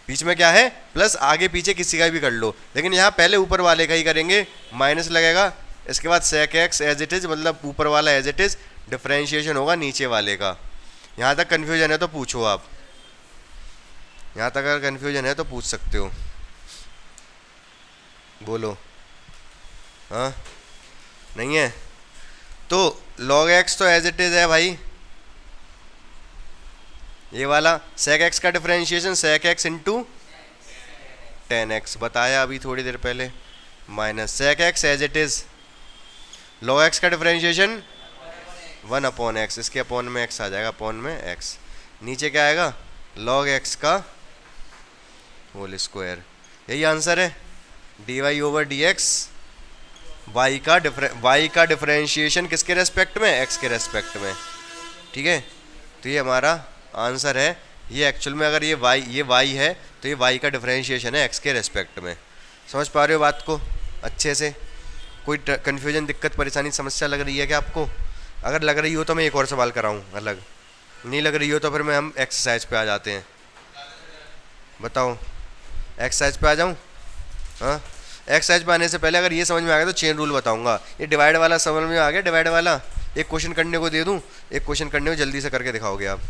बीच में क्या है प्लस, आगे पीछे किसी का भी कर लो, लेकिन यहाँ पहले ऊपर वाले का ही करेंगे। माइनस लगेगा, इसके बाद sec x as it is, मतलब ऊपर वाला एज इट इज, डिफरेंशिएशन होगा नीचे वाले का। यहाँ तक कन्फ्यूजन है तो पूछो आप, यहाँ तक अगर कन्फ्यूजन है तो पूछ सकते हो, बोलो। हाँ नहीं है तो log x तो एज इट इज है भाई, ये वाला sec x का differentiation sec x into tan x, बताया अभी थोड़ी देर पहले, minus sec x as it is, log x का डिफरेंशिएशन 1 अपॉन एक्स, इसके अपॉन में x आ जाएगा, अपॉन में x, नीचे क्या आएगा log x का होल स्क्वायर। यही आंसर है, d y over d x. Y का डिफरेंशिएशन किसके रेस्पेक्ट में, x के रेस्पेक्ट में, ठीक है। तो ये हमारा आंसर है। ये एक्चुअल में अगर ये y है तो ये y का डिफरेंशिएशन है x के रेस्पेक्ट में। समझ पा रहे हो बात को अच्छे से? कोई कन्फ्यूजन, दिक्कत, परेशानी, समस्या लग रही है क्या आपको? अगर लग रही हो तो मैं एक और सवाल कराऊं अलग, नहीं लग रही हो तो फिर मैं हम एक्सरसाइज पे आ जाते हैं। बताओ एक्सरसाइज पे आ जाऊं? हाँ, एक्सरसाइज पे आने से पहले अगर ये समझ में आ गया तो चेन रूल बताऊंगा। ये डिवाइड वाला समझ में आ गया? डिवाइड वाला एक क्वेश्चन करने को दे दूं, एक क्वेश्चन करने को जल्दी से करके दिखाओगे आप।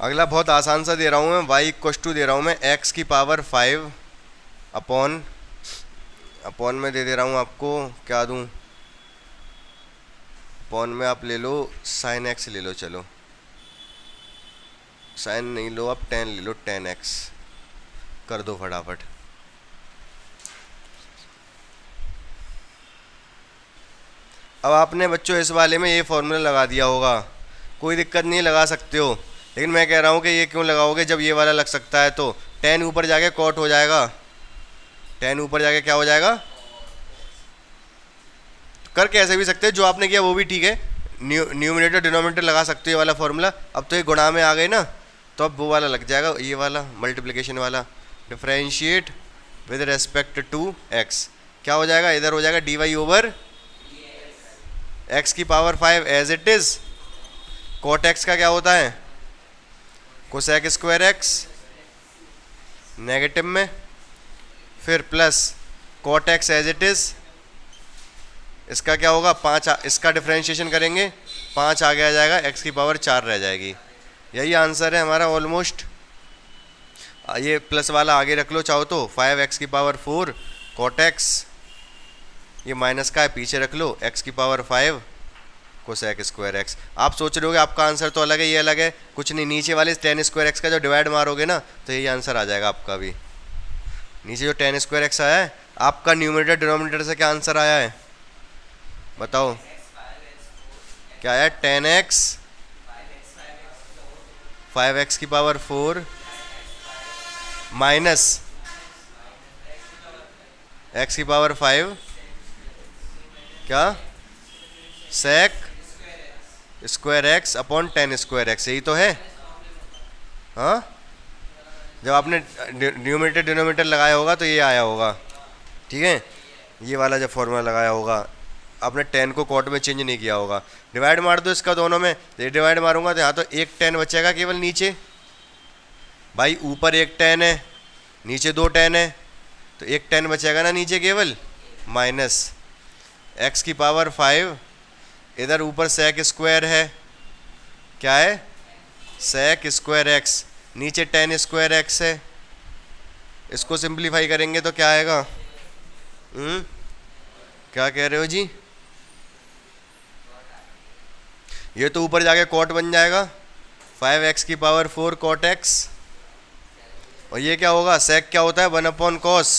अगला बहुत आसान सा दे रहा हूँ मैं, y इक्वस टू दे रहा हूँ मैं x की पावर 5 अपॉन में दे रहा हूँ आपको, क्या दूँ अपॉन में, आप ले लो साइन x ले लो, चलो साइन नहीं लो आप, टेन ले लो, टेन x कर दो फटाफट। अब आपने बच्चों इस वाले में ये फॉर्मूला लगा दिया होगा, कोई दिक्कत नहीं, लगा सकते हो, लेकिन मैं कह रहा हूँ कि ये क्यों लगाओगे जब ये वाला लग सकता है। तो टेन ऊपर जाके कॉट हो जाएगा, टेन ऊपर जाके क्या हो जाएगा, करके ऐसे भी सकते हैं, जो आपने किया वो भी ठीक है। न्यूमरेटर डिनोमिनेटर लगा सकते हो ये वाला फॉर्मूला। अब तो ये गुणा में आ गए ना, तो अब वो वाला लग जाएगा, ये वाला मल्टीप्लिकेशन वाला। Differentiate with respect to x, क्या हो जाएगा, इधर हो जाएगा डी वाई ओवर एक्स की power 5 as it is. Cot x का क्या होता है, कोसेक स्क्वायर एक्स नेगेटिव में, फिर plus cot x as it is, इसका क्या होगा 5, इसका डिफरेंशिएशन करेंगे 5 आगे आ जाएगा, एक्स की पावर 4 रह जाएगी। यही आंसर है हमारा ऑलमोस्ट। ये प्लस वाला आगे रख लो चाहो तो, 5 एक्स की पावर 4 कॉट एक्स, ये माइनस का है पीछे रख लो, एक्स की पावर 5 कोसेक स्क्वायर एक्स। आप सोच रहे होगे आपका आंसर तो अलग है, ये अलग है, कुछ नहीं, नीचे वाले टेन स्क्वायर एक्स का जो डिवाइड मारोगे ना तो यही आंसर आ जाएगा आपका भी। नीचे जो टेन स्क्वायर एक्स आया है, आपका न्यूमरेटर डिनोमिनेटर से क्या आंसर आया है बताओ, क्या आया, टेन एक्स 5 एक्स की पावर 4 माइनस एक्स की पावर 5 क्या, sec square x upon tan square x, यही तो है। हाँ, जब आपने न्यूमरेटर डिनोमिनेटर लगाया होगा तो ये आया होगा, ठीक है। ये वाला जब फॉर्मूला लगाया होगा, आपने 10 को कॉट में चेंज नहीं किया होगा। डिवाइड मार दो इसका दोनों में, ये डिवाइड मारूंगा तो यहाँ तो एक 10 बचेगा केवल नीचे, भाई ऊपर एक 10 है नीचे 2 10 है, तो एक 10 बचेगा ना नीचे केवल, माइनस एक्स की पावर 5, इधर ऊपर सेक स्क्वायर है, क्या है सेक स्क्वायर एक्स, नीचे 10 स्क्वायर एक्स है, इसको सिंप्लीफाई करेंगे तो क्या आएगा, क्या कह रहे हो जी, ये तो ऊपर जाके कॉट बन जाएगा 5x की पावर 4 कॉट x, और ये क्या होगा सेक क्या होता है 1 अपॉन कॉस,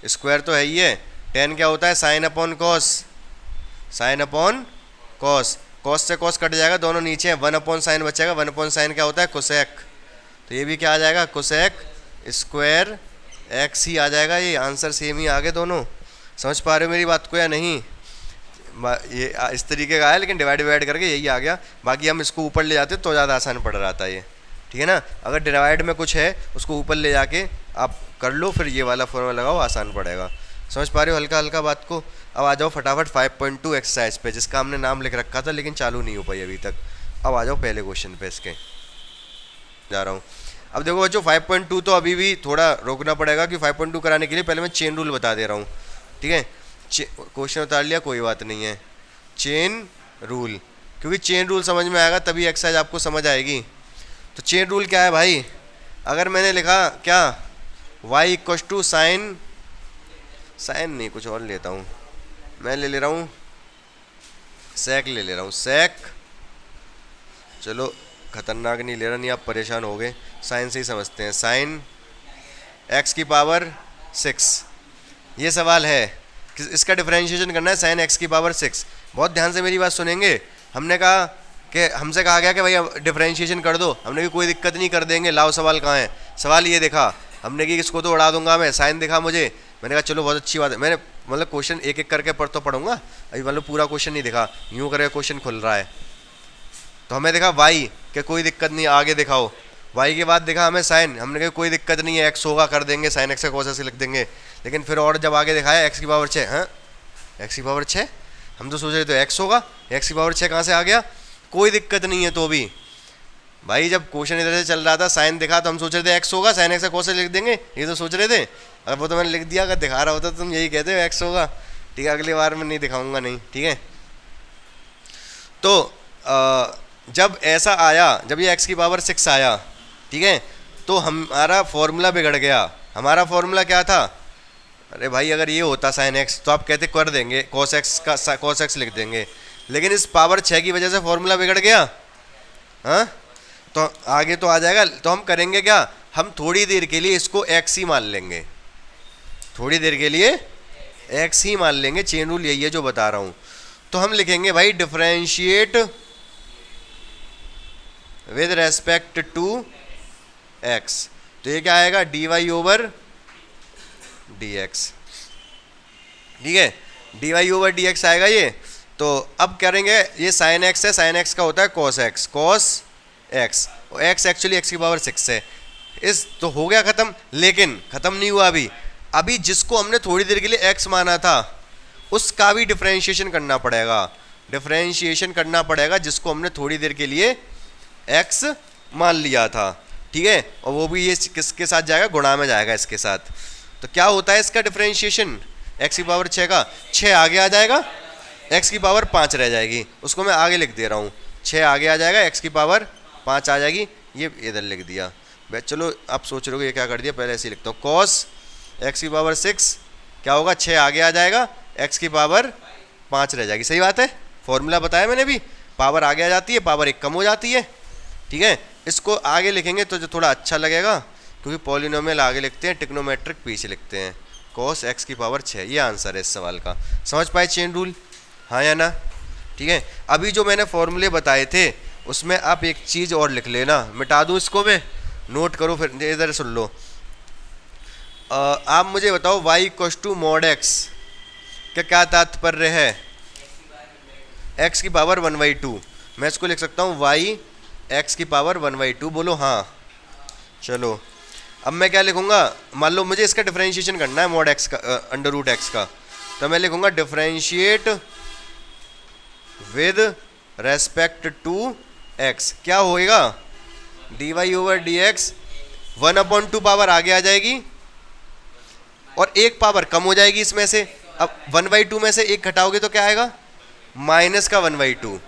स्क्वायर तो है ही है। टेन क्या होता है sine upon cos, sine upon cos, cos से कॉस कट जाएगा दोनों नीचे हैं, 1 अपॉन साइन बचेगा, 1 अपॉन साइन क्या होता है कोसेक, तो ये भी क्या आ जाएगा कोसेक स्क्वायर x ही आ जाएगा। ये आंसर सेम ही आ गए दोनों। समझ पा रहे हो मेरी बात को या नहीं? ये इस तरीके का है लेकिन डिवाइड करके यही आ गया। बाकी हम इसको ऊपर ले जाते तो ज़्यादा आसान पड़ रहा था ये, ठीक है ना। अगर डिवाइड में कुछ है उसको ऊपर ले जाके आप कर लो, फिर ये वाला फॉर्मूला लगाओ, आसान पड़ेगा। समझ पा रहे हो हल्का हल्का बात को? अब आ जाओ फटाफट 5.2 एक्सरसाइज पे, जिसका हमने नाम लिख रखा था लेकिन चालू नहीं हो पाई अभी तक। अब आ जाओ पहले क्वेश्चन पे, इसके जा रहा हूँ। अब देखो बच्चों 5.2 तो अभी भी थोड़ा रोकना पड़ेगा कि 5.2 कराने के लिए पहले मैं चेन रूल बता दे रहा हूँ, ठीक है। क्वेश्चन उतार लिया कोई बात नहीं है, चेन रूल, क्योंकि चेन रूल समझ में आएगा तभी एक्सरसाइज आपको समझ आएगी। तो चेन रूल क्या है भाई? अगर मैंने लिखा क्या y equals to sine, sine नहीं कुछ और लेता हूँ मैं, ले रहा हूँ सेक, ले रहा हूँ सेक, चलो खतरनाक नहीं ले रहा, नहीं आप परेशान हो गए, साइन से ही समझते हैं। साइन x की पावर 6, ये सवाल है कि इसका डिफरेंशिएशन करना है साइन x की पावर 6। बहुत ध्यान से मेरी बात सुनेंगे। हमने कहा कि हमसे कहा गया कि भाई डिफरेंशिएशन कर दो, हमने भी कोई दिक्कत नहीं कर देंगे, लाओ सवाल कहाँ है। सवाल ये देखा हमने कि इसको तो उड़ा दूंगा मैं, साइन दिखा मुझे, मैंने कहा चलो बहुत अच्छी बात है। मैंने मतलब क्वेश्चन एक एक करके पढ़ूंगा, अभी मतलब पूरा क्वेश्चन नहीं दिखा, यूँ करके क्वेश्चन खुल रहा है। तो हमें देखा वाई के कोई दिक्कत नहीं, आगे दिखाओ। वाई के बाद देखा हमें साइन, हमने कहा कोई दिक्कत नहीं है, एक्स होगा कर देंगे, साइन एक्स का कोस ऐसे लिख देंगे। लेकिन फिर और जब आगे दिखाया एक्स की पावर 6, हाँ एक्स की पावर 6, हम तो सोच रहे तो एक्स होगा, एक्स की पावर 6 कहाँ से आ गया? कोई दिक्कत नहीं है। तो भी भाई जब क्वेश्चन इधर से चल रहा था साइन दिखा तो हम सोच रहे थे एक्स होगा, साइन एक्स का कोस लिख देंगे, ये तो सोच रहे थे। अगर वो तो मैंने लिख दिया, अगर दिखा रहा होता तो तुम यही कहते हो एक्स होगा, ठीक है। अगली बार मैं नहीं दिखाऊंगा, नहीं, ठीक है। तो जब ऐसा आया, जब ये x की पावर 6 आया, ठीक है, तो हमारा फॉर्मूला बिगड़ गया। हमारा फॉर्मूला क्या था? अरे भाई अगर ये होता साइन x तो आप कहते कर देंगे cos x का cos x लिख देंगे, लेकिन इस पावर 6 की वजह से फॉर्मूला बिगड़ गया। हाँ तो आगे तो आ जाएगा। तो हम करेंगे क्या, हम थोड़ी देर के लिए इसको x ही मान लेंगे, थोड़ी देर के लिए x ही मान लेंगे। चेन रूल यही है जो बता रहा हूँ। तो हम लिखेंगे भाई differentiate with respect to x, तो ये क्या आएगा dy ओवर dx, ठीक है, dy ओवर dx आएगा ये। तो अब करेंगे, ये साइन x है, साइन x का होता है cos x, cos x, और x एक्चुअली x की पावर 6 है। इस तो हो गया खत्म, लेकिन खत्म नहीं हुआ अभी। अभी जिसको हमने थोड़ी देर के लिए x माना था उसका भी डिफरेंशिएशन करना पड़ेगा, डिफरेंशिएशन करना पड़ेगा जिसको हमने थोड़ी देर के लिए x मान लिया था, ठीक है। और वो भी ये किसके साथ जाएगा, गुणा में जाएगा इसके साथ। तो क्या होता है इसका डिफरेंशिएशन, x की पावर 6 का 6 आगे आ जाएगा, x की पावर 5 रह जाएगी, उसको मैं आगे लिख दे रहा हूँ। 6 आगे आ जाएगा, x की पावर 5 आ जाएगी, ये इधर लिख दिया। चलो आप सोच रहे हो ये क्या कर दिया, पहले ऐसे ही लिखता हूँ। cos x की पावर 6 क्या होगा, 6 आगे आ जाएगा, x की पावर 5 रह जाएगी। सही बात है, फॉर्मूला बताया मैंने भी, पावर आगे आ जाती है, पावर 1 कम हो जाती है, ठीक है। इसको आगे लिखेंगे तो जो थोड़ा अच्छा लगेगा, क्योंकि पॉलिनोमियल आगे लिखते हैं, ट्रिग्नोमेट्रिक पीछे लिखते हैं। cos x की पावर 6, ये आंसर है इस सवाल का। समझ पाए चेन रूल, हाँ या ना? ठीक है। अभी जो मैंने फॉर्मूले बताए थे उसमें आप एक चीज़ और लिख लेना, मिटा दूँ इसको मैं, नोट करो फिर इधर सुन लो। आप मुझे बताओ y equals to mod x का क्या तात्पर्य है? x की पावर 1/2, मैं इसको लिख सकता हूँ y x की पावर 1/2, बोलो हाँ। चलो अब मैं क्या लिखूंगा, मान लो मुझे इसका डिफरेंशिएशन करना है मॉड x का, अंडर रूट x का, तो मैं लिखूंगा differentiate with respect to x। क्या होएगा, dy ओवर dx, 1/2 पावर आगे आ जाएगी और एक पावर कम हो जाएगी इसमें से। अब 1/2 में से एक घटाओगे तो क्या आएगा, माइनस का 1/2।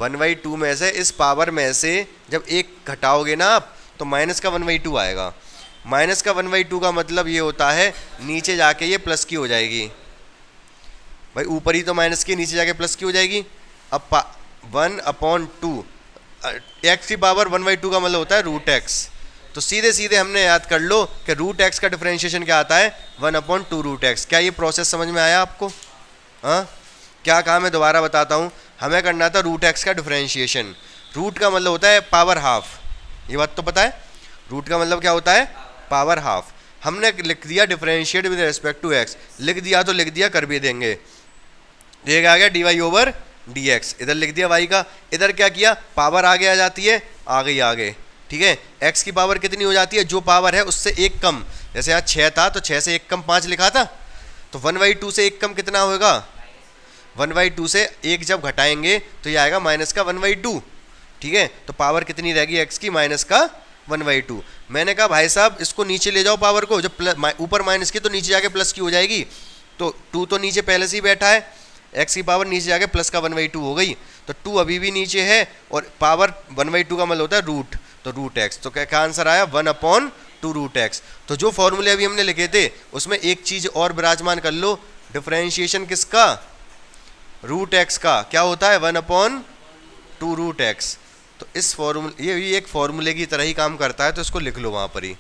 1/2 में से, इस पावर में से जब एक घटाओगे ना आप, तो माइनस का 1/2 आएगा। माइनस का 1/2 का मतलब ये होता है नीचे जाके ये प्लस की हो जाएगी। भाई ऊपर ही तो माइनस की, नीचे जाके प्लस की हो जाएगी। अब 1/2, एक्स की पावर 1/2 का मतलब होता है रूट एक्स। तो सीधे सीधे हमने याद कर लो कि रूट एक्स का डिफरेंशिएशन क्या आता है, 1/2 रूट एक्स। क्या ये प्रोसेस समझ में आया आपको? हाँ, क्या काम है दोबारा बताता हूँ। हमें करना था रूट एक्स का डिफरेंशिएशन। रूट का मतलब होता है पावर हाफ, ये बात तो पता है। रूट का मतलब क्या होता है, पावर हाफ। हमने लिख दिया differentiate with respect to x, लिख दिया तो लिख दिया, कर भी देंगे। ये आ गया d y over d x, इधर लिख दिया वाई का, इधर क्या किया, पावर आगे आ जाती है, आ गई आगे, ठीक है। एक्स की पावर कितनी हो जाती है, जो पावर है उससे एक कम। जैसे यहाँ 6 था तो 6 से एक कम 5 लिखा था, तो 1/2 से एक कम कितना होगा, 1/2 से एक जब घटाएंगे तो ये आएगा माइनस का 1/2, ठीक है। तो पावर कितनी रहेगी एक्स की, माइनस का 1/2। मैंने कहा भाई साहब इसको नीचे ले जाओ पावर को, जब ऊपर माइनस की तो नीचे जाके प्लस की हो जाएगी। तो 2 तो नीचे पहले से ही बैठा है, एक्स की पावर नीचे जाके प्लस का 1/2 हो गई, तो 2 अभी भी नीचे है, और पावर 1/2 का मतलब होता है रूट, तो रूट एक्स। तो क्या आंसर आया, 1/2 रूट एक्स। तो जो फॉर्मूले अभी हमने लिखे थे उसमें एक चीज और विराजमान कर लो, डिफरेंशिएशन किसका, रूट एक्स का क्या होता है, 1/2 रूट एक्स। तो इस फॉर्मूले, ये भी एक फॉर्मूले की तरह ही काम करता है, तो इसको लिख लो वहाँ पर ही,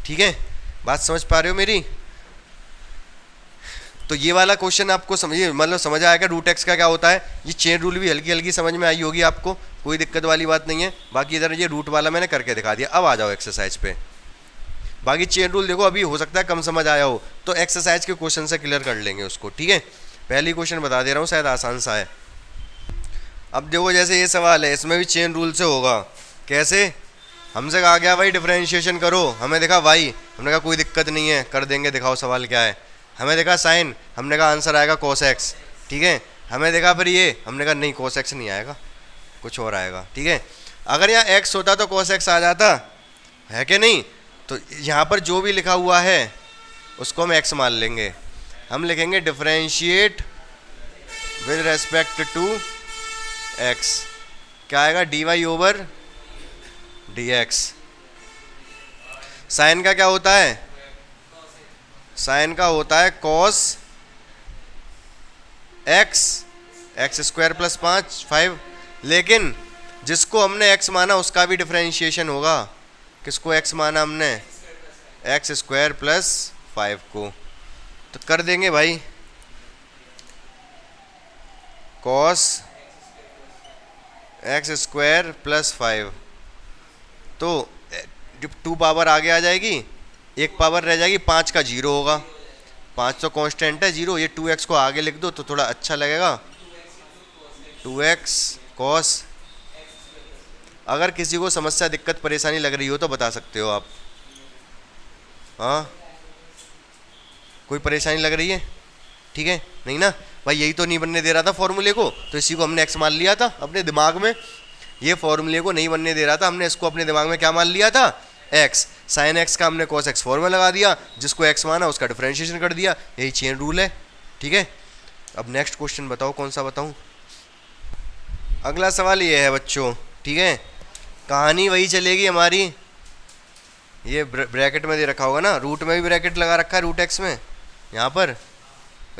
ठीक है। बात समझ पा रहे हो मेरी? तो ये वाला क्वेश्चन आपको समझिए, मतलब समझ आएगा रूट एक्स का क्या होता है। ये चेन रूल भी हल्की हल्की समझ में आई होगी आपको, कोई दिक्कत वाली बात नहीं है। बाकी इधर ये रूट वाला मैंने करके दिखा दिया। अब आ जाओ एक्सरसाइज पे। बाकी चेन रूल देखो, अभी हो सकता है कम समझ आया हो, तो एक्सरसाइज के क्वेश्चन से क्लियर कर लेंगे उसको, ठीक है। पहली क्वेश्चन बता दे रहा हूँ, शायद आसान सा है। अब देखो जैसे ये सवाल है, इसमें भी चेन रूल से होगा। कैसे, हमसे कहा गया भाई डिफरेंशिएशन करो, हमें देखा वाई, हमने कहा कोई दिक्कत नहीं है कर देंगे, दिखाओ सवाल क्या है। हमें देखा साइन, हमने कहा आंसर आएगा कोस एक्स, ठीक है। हमें देखा फिर ये, हमने कहा नहीं कोस एक्स नहीं आएगा, कुछ और आएगा, ठीक है। अगर यहाँ एक्स होता तो कोस एक्स आ जाता है कि नहीं। तो यहाँ पर जो भी लिखा हुआ है उसको हम एक्स मान लेंगे। हम लिखेंगे differentiate with respect to x, क्या आएगा, d y over d x. Sine का क्या होता है, साइन का होता है cos x, x square plus 5, लेकिन जिसको हमने एक्स माना उसका भी डिफरेंशिएशन होगा। किसको एक्स माना हमने, एक्स स्क्वायर प्लस 5 को। तो कर देंगे भाई कॉस एक्स स्क्वायर प्लस 5, तो जब 2 पावर आगे आ जाएगी, एक पावर रह जाएगी, 5 का 0 होगा, 5 तो कांस्टेंट है 0। ये 2x को आगे लिख दो तो थोड़ा अच्छा लगेगा, 2x कॉस। अगर किसी को समस्या दिक्कत परेशानी लग रही हो तो बता सकते हो आप। हाँ, कोई परेशानी लग रही है, ठीक है, नहीं ना भाई, यही तो नहीं बनने दे रहा था फॉर्मूले को, तो इसी को हमने x मान लिया था अपने दिमाग में। ये फॉर्मूले को नहीं बनने दे रहा था, हमने इसको अपने दिमाग में क्या मान लिया था, x। साइन x का हमने cos x फॉर्मूला लगा दिया, जिसको x माना उसका डिफरेंशिएशन कर दिया, यही चेन रूल है, ठीक है। अब नेक्स्ट क्वेश्चन बताओ, कौन सा बताऊं। अगला सवाल ये है बच्चों, ठीक है, कहानी वही चलेगी हमारी। ये ब्रैकेट में दे रखा होगा ना, रूट में भी ब्रैकेट लगा रखा है, रूट x में यहाँ पर,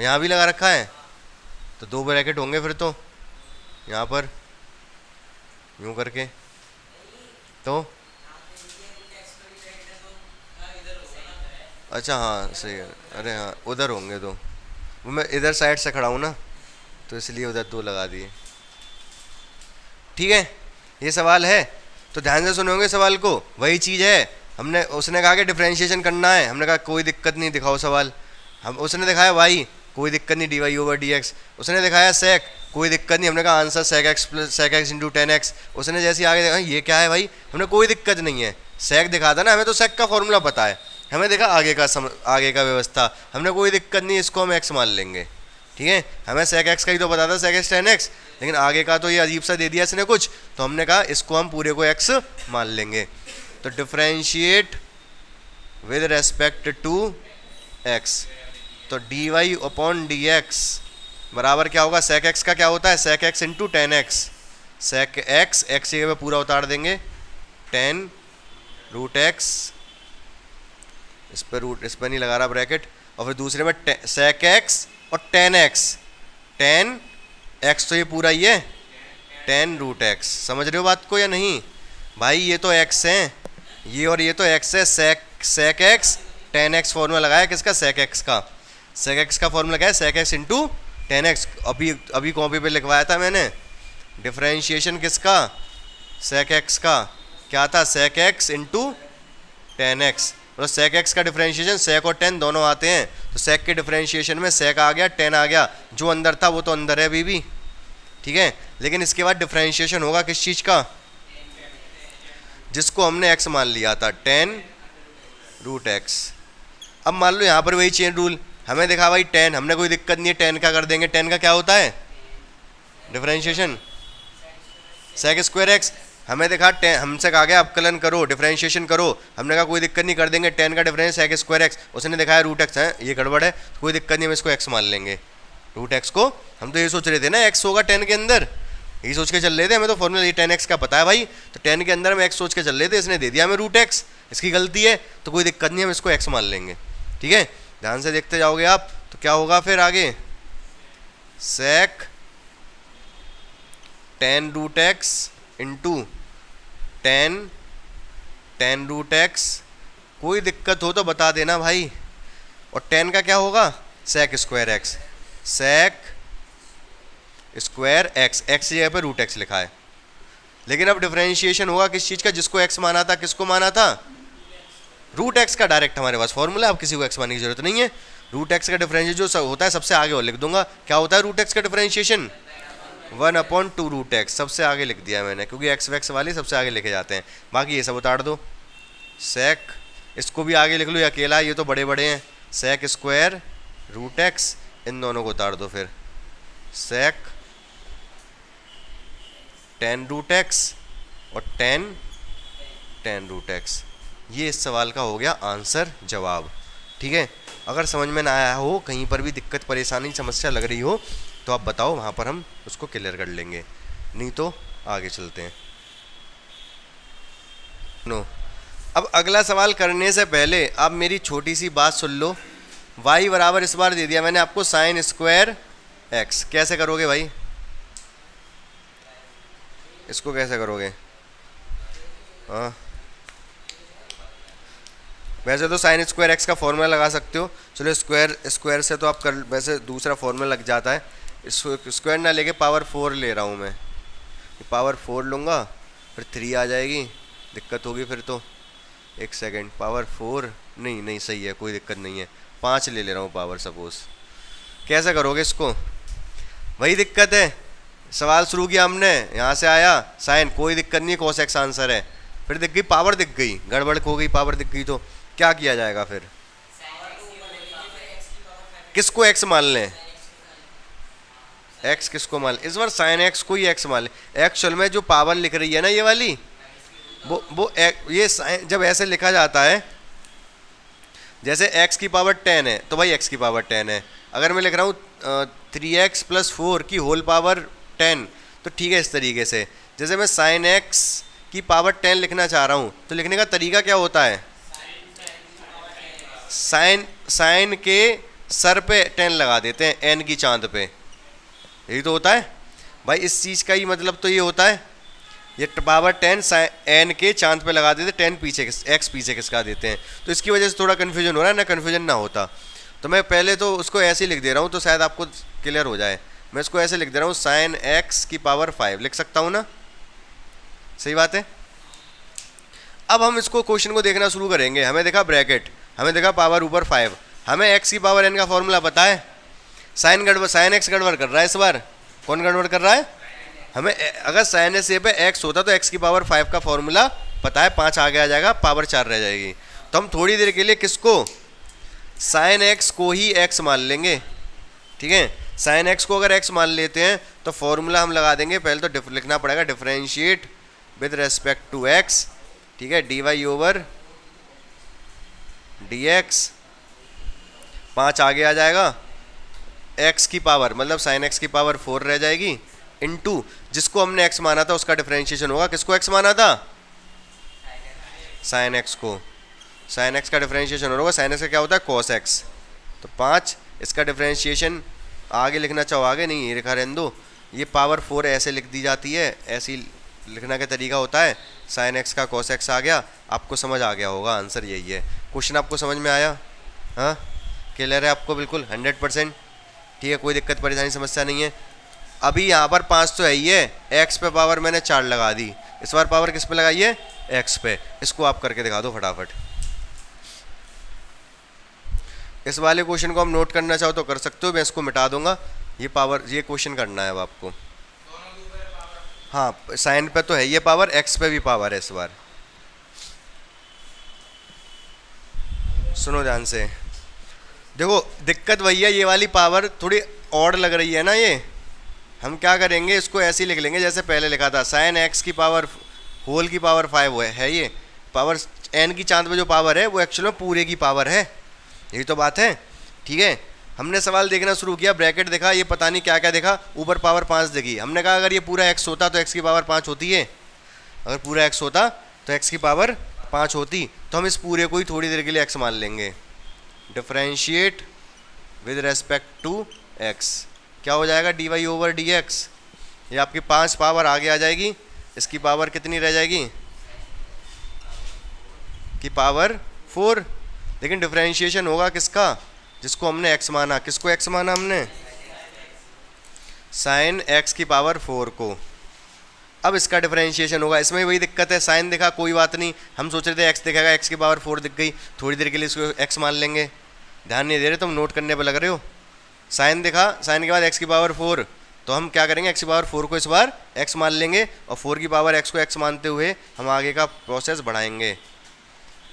यहाँ भी लगा रखा है, तो 2 ब्रैकेट होंगे फिर तो यहाँ पर यूँ करके, तो अच्छा हाँ सही है, अरे हाँ उधर होंगे तो, वो मैं इधर साइड से खड़ा हूँ ना, तो इसलिए उधर 2 लगा दिए, ठीक है। ये सवाल है तो ध्यान से सुनोगे सवाल को, वही चीज़ है। हमने, उसने कहा कि डिफरेंशिएशन करना है, हमने कहा कोई दिक्कत नहीं, दिखाओ सवाल। हम, उसने दिखाया वाई, कोई दिक्कत नहीं, d y over d x. उसने दिखाया सेक, कोई दिक्कत नहीं, हमने कहा answer sec x plus sec x into 10x। उसने जैसे आगे देखा ये क्या है भाई, हमने कोई दिक्कत नहीं है, सेक दिखा था ना, हमें तो सेक का फॉर्मूला पता है, हमें देखा आगे का आगे का व्यवस्था, हमने कोई दिक्कत नहीं, इसको हम एक्स मान लेंगे, ठीक है। हमें सेक एक्स का ही तो पता था, सेक एक्स 10x, लेकिन आगे का तो ये अजीब सा दे दिया इसने कुछ, तो हमने कहा इसको हम पूरे को एक्स मान लेंगे। तो differentiate with respect to x, तो d y upon d x बराबर क्या होगा, सेक एक्स का क्या होता है, sec x into 10x। Sec x, x जगह पे पूरा उतार देंगे, 10 रूट एक्स, इस पर रूट, इस पर नहीं लगा रहा ब्रैकेट, और फिर दूसरे में सेक एक्स और 10x, 10x तो ये पूरा ही है, टेन रूट एक्स। समझ रहे हो बात को या नहीं भाई? ये तो एक्स है, ये और ये तो एक्स है। Sec x tan x formula लगाया किसका? सेक एक्स का। सेक एक्स का फॉर्मूला क्या है? Sec x into tan x. अभी कॉपी पे लिखवाया था मैंने। डिफरेंशिएशन किसका? सेक एक्स का। क्या था? Sec x into tan x. मतलब सेक एक्स का डिफरेंशिएशन सेक और टेन दोनों आते हैं, तो सेक के डिफरेंशिएशन में सेक आ गया, टेन आ गया। जो अंदर था वो तो अंदर है अभी भी, ठीक है। लेकिन इसके बाद डिफरेंशिएशन होगा किस चीज़ का? जिसको हमने एक्स मान लिया था, टेन रूट एक्स। अब मान लो यहाँ पर वही चेन रूल हमें देखा भाई, टेन, हमने कोई दिक्कत नहीं है, टेन का कर देंगे। टेन का क्या होता है? Differentiation sec square x. हमें देखा टेन, हमसे कहा गया अवकलन करो, डिफरेंशिएशन करो, हमने कहा कोई दिक्कत नहीं, कर देंगे। टेन का डिफरेंस सेक स्क्वायर एक्स, उसने दिखाया रूट एक्स है, ये गड़बड़ है, कोई दिक्कत नहीं, हम इसको एक्स मान लेंगे। रूट एक्स को हम तो ये सोच रहे थे ना एक्स होगा टेन के अंदर, यही सोच के चल रहे थे। हमें तो फॉर्मूला ये टेन एक्स का पता है भाई, तो टेन के अंदर हम एक्स सोच के चल रहे थे, इसने दे दिया हमें रूट एक्स, इसकी गलती है, तो कोई दिक्कत नहीं, हम इसको एक्स मान लेंगे। ठीक है, ध्यान से देखते जाओगे आप तो क्या होगा फिर आगे? Sec ten root x into ten root x. कोई दिक्कत हो तो बता देना भाई। और टेन का क्या होगा? Sec square x. Sec square x, x जगह पे रूट एक्स लिखा है। लेकिन अब डिफरेंशिएशन होगा किस चीज़ का? जिसको एक्स माना था, किसको माना था? रूट एक्स का। डायरेक्ट हमारे पास फॉर्मूला, अब किसी को एक्स मानने की जरूरत नहीं है। रूट एक्स का डिफरेंशिएशन जो होता है सबसे आगे और लिख दूंगा। क्या होता है रूट एक्स का डिफरेंशिएशन? 1/2 root x. सबसे आगे लिख दिया मैंने, क्योंकि एक्स वैक्स वाले सबसे आगे लिखे जाते हैं। बाकी ये सब उतार दो। सेक, इसको भी आगे लिख लो, ये अकेला, ये तो बड़े बड़े हैं। सेक स्क्वायर रूट एक्स, इन दोनों को उतार दो फिर। सेक टेन रूट एक्स और टेन रूट एक्स। ये इस सवाल का हो गया आंसर, जवाब। ठीक है, अगर समझ में ना आया हो, कहीं पर भी दिक्कत परेशानी समस्या लग रही हो तो आप बताओ, वहाँ पर हम उसको क्लियर कर लेंगे। नहीं तो आगे चलते हैं। अब अगला सवाल करने से पहले आप मेरी छोटी सी बात सुन लो। y बराबर इस बार दे दिया मैंने आपको साइन स्क्वायर एक्स। कैसे करोगे भाई? इसको कैसे करोगे? हाँ, वैसे तो साइन स्क्वायर एक्स का फॉर्मूला लगा सकते हो। चलो स्क्वायर से तो आप कर, वैसे दूसरा फॉर्मूला लग जाता है। स्क्वायर ना लेके पावर 4 ले रहा हूँ मैं। पावर 4 लूँगा फिर 3 आ जाएगी, दिक्कत होगी फिर तो। एक सेकंड, पावर 4 नहीं सही है, कोई दिक्कत नहीं है। 5 ले रहा हूँ पावर सपोज। कैसे करोगे इसको? वही दिक्कत है, सवाल शुरू किया हमने, यहाँ से आया साइन, कोई दिक्कत नहीं, कोस एक्स आंसर है। फिर दिख गई पावर, दिख गई, गड़बड़ हो गई, पावर दिख गई, तो क्या किया जाएगा फिर? किसको एक्स मान लें? एक्स किसको मान लें? इस बार साइन एक्स को ही एक्स मान लें। एक्चुअल में जो पावर लिख रही है ना ये वाली, ये साइन जब ऐसे लिखा जाता है, जैसे x की पावर 10 है तो भाई x की पावर 10 है। अगर मैं लिख रहा हूँ 3x + 4 की होल पावर 10, तो ठीक है। इस तरीके से जैसे मैं साइन x की पावर 10 लिखना चाह रहा हूँ, तो लिखने का तरीका क्या होता है? साइन के सर पे 10 लगा देते हैं, n की चांद पे। यही तो होता है भाई, इस चीज़ का ही मतलब तो ये होता है। ये पावर 10 n के चांद पे लगा देते, 10 पीछे, x पीछे किसका देते हैं। तो इसकी वजह से थोड़ा कन्फ्यूजन हो रहा है ना, कन्फ्यूजन ना होता तो मैं पहले तो उसको ऐसे ही लिख दे रहा हूँ, तो शायद आपको क्लियर हो जाए। मैं इसको ऐसे लिख दे रहा हूँ, साइन x की पावर 5 लिख सकता हूँ ना, सही बात है। अब हम इसको क्वेश्चन को देखना शुरू करेंगे। हमें देखा ब्रैकेट, हमें देखा पावर ऊपर 5, हमें x की पावर n का फॉर्मूला पता है। साइन x गड़बड़ कर रहा है इस बार। कौन गड़बड़ कर रहा है? हमें अगर साइन से पे x होता तो x की पावर 5 का फॉर्मूला पता है, 5 आगे आ जाएगा, पावर 4 रह जाएगी। तो हम थोड़ी देर के लिए किसको? साइन x को ही x मान लेंगे। ठीक है, साइन x को अगर x मान लेते हैं तो फॉर्मूला हम लगा देंगे। पहले तो लिखना पड़ेगा differentiate with respect to x। ठीक है, dy/dx, 5 आगे आ जाएगा, x की पावर मतलब साइन x की पावर 4 रह जाएगी, इनटू जिसको हमने x माना था उसका डिफरेंशिएशन होगा। किसको x माना था? साइन x को। साइन x का डिफरेंशिएशन होगा, साइन x का क्या होता है? cos x। तो 5, इसका डिफरेंशिएशन आगे लिखना चाहो आगे, नहीं ये लिखा रहने दो, ये पावर 4 ऐसे लिख दी जाती है, ऐसी लिखने का तरीका होता है। साइन एक्स का कॉस एक्स आ गया, आपको समझ आ गया होगा, आंसर यही है। क्वेश्चन आपको समझ में आया? हाँ, क्लियर है आपको? बिल्कुल 100%। ठीक है, कोई दिक्कत परेशानी समस्या नहीं है। अभी यहाँ पर 5 तो है ही है, एक्स पे पावर मैंने 4 लगा दी, इस बार पावर किस पे लगाई है? एक्स पे। इसको आप करके दिखा दो फटाफट। इस वाले क्वेश्चन को हम नोट करना चाहो तो कर सकते हो, मैं इसको मिटा दूंगा। ये पावर, ये क्वेश्चन करना है अब आपको। हाँ, साइन पे तो है ये पावर, एक्स पे भी पावर है इस बार। सुनो ध्यान से, देखो दिक्कत वही है, ये वाली पावर थोड़ी ऑड लग रही है ना। ये हम क्या करेंगे, इसको ऐसे ही लिख लेंगे जैसे पहले लिखा था, साइन एक्स की पावर होल की पावर 5 है ये पावर। एन की चांद पे जो पावर है वो एक्चुअल में पूरे की पावर है, यही तो बात है। ठीक है, हमने सवाल देखना शुरू किया, ब्रैकेट देखा, ये पता नहीं क्या क्या देखा, ऊपर पावर 5 देखी। हमने कहा अगर ये पूरा एक्स होता तो एक्स की पावर 5 होती है, अगर पूरा एक्स होता तो एक्स की पावर 5 होती। तो हम इस पूरे को ही थोड़ी देर के लिए एक्स मान लेंगे। Differentiate with respect to x, क्या हो जाएगा? D y over d x. ये आपकी 5 पावर आगे आ जाएगी, इसकी पावर कितनी रह जाएगी? की पावर 4। लेकिन डिफरेंशिएशन होगा किसका? जिसको हमने x माना। किसको x माना हमने? साइन x की पावर 4 को। अब इसका डिफरेंशिएशन होगा, इसमें वही दिक्कत है, साइन दिखा कोई बात नहीं, हम सोच रहे थे x दिखेगा, x की पावर 4 दिख गई, थोड़ी देर के लिए इसको x मान लेंगे। ध्यान नहीं दे रहे, तुम नोट करने पर लग रहे हो। साइन दिखा, साइन के बाद x की पावर 4, तो हम क्या करेंगे, x की पावर 4 को इस बार x मान लेंगे और 4 की पावर x को x मानते हुए हम आगे का प्रोसेस बढ़ाएंगे।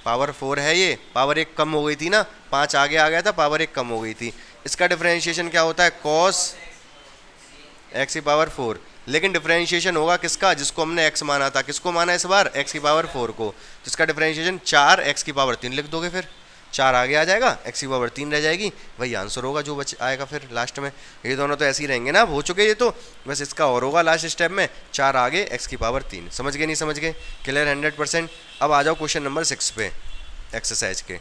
पावर 4 है ये, पावर 1 कम हो गई थी ना, 5 आगे आ गया था, पावर 1 कम हो गई थी। इसका डिफरेंशिएशन क्या होता है? कॉस x की पावर 4। लेकिन डिफरेंशिएशन होगा किसका? जिसको हमने x माना था। किसको माना इस बार? x की पावर 4 को। तो इसका डिफरेंशिएशन 4 x की पावर 3 लिख दोगे, फिर 4 आगे आ जाएगा, x की पावर 3 रह जाएगी, वही आंसर होगा जो बच आएगा फिर लास्ट में। ये दोनों तो ऐसे ही रहेंगे ना, हो चुके ये तो, बस इसका और होगा लास्ट स्टेप में, 4 आगे x की पावर 3। समझ गए नहीं समझ गए? क्लियर 100%। अब आ जाओ क्वेश्चन नंबर 6 पे, एक्सरसाइज के।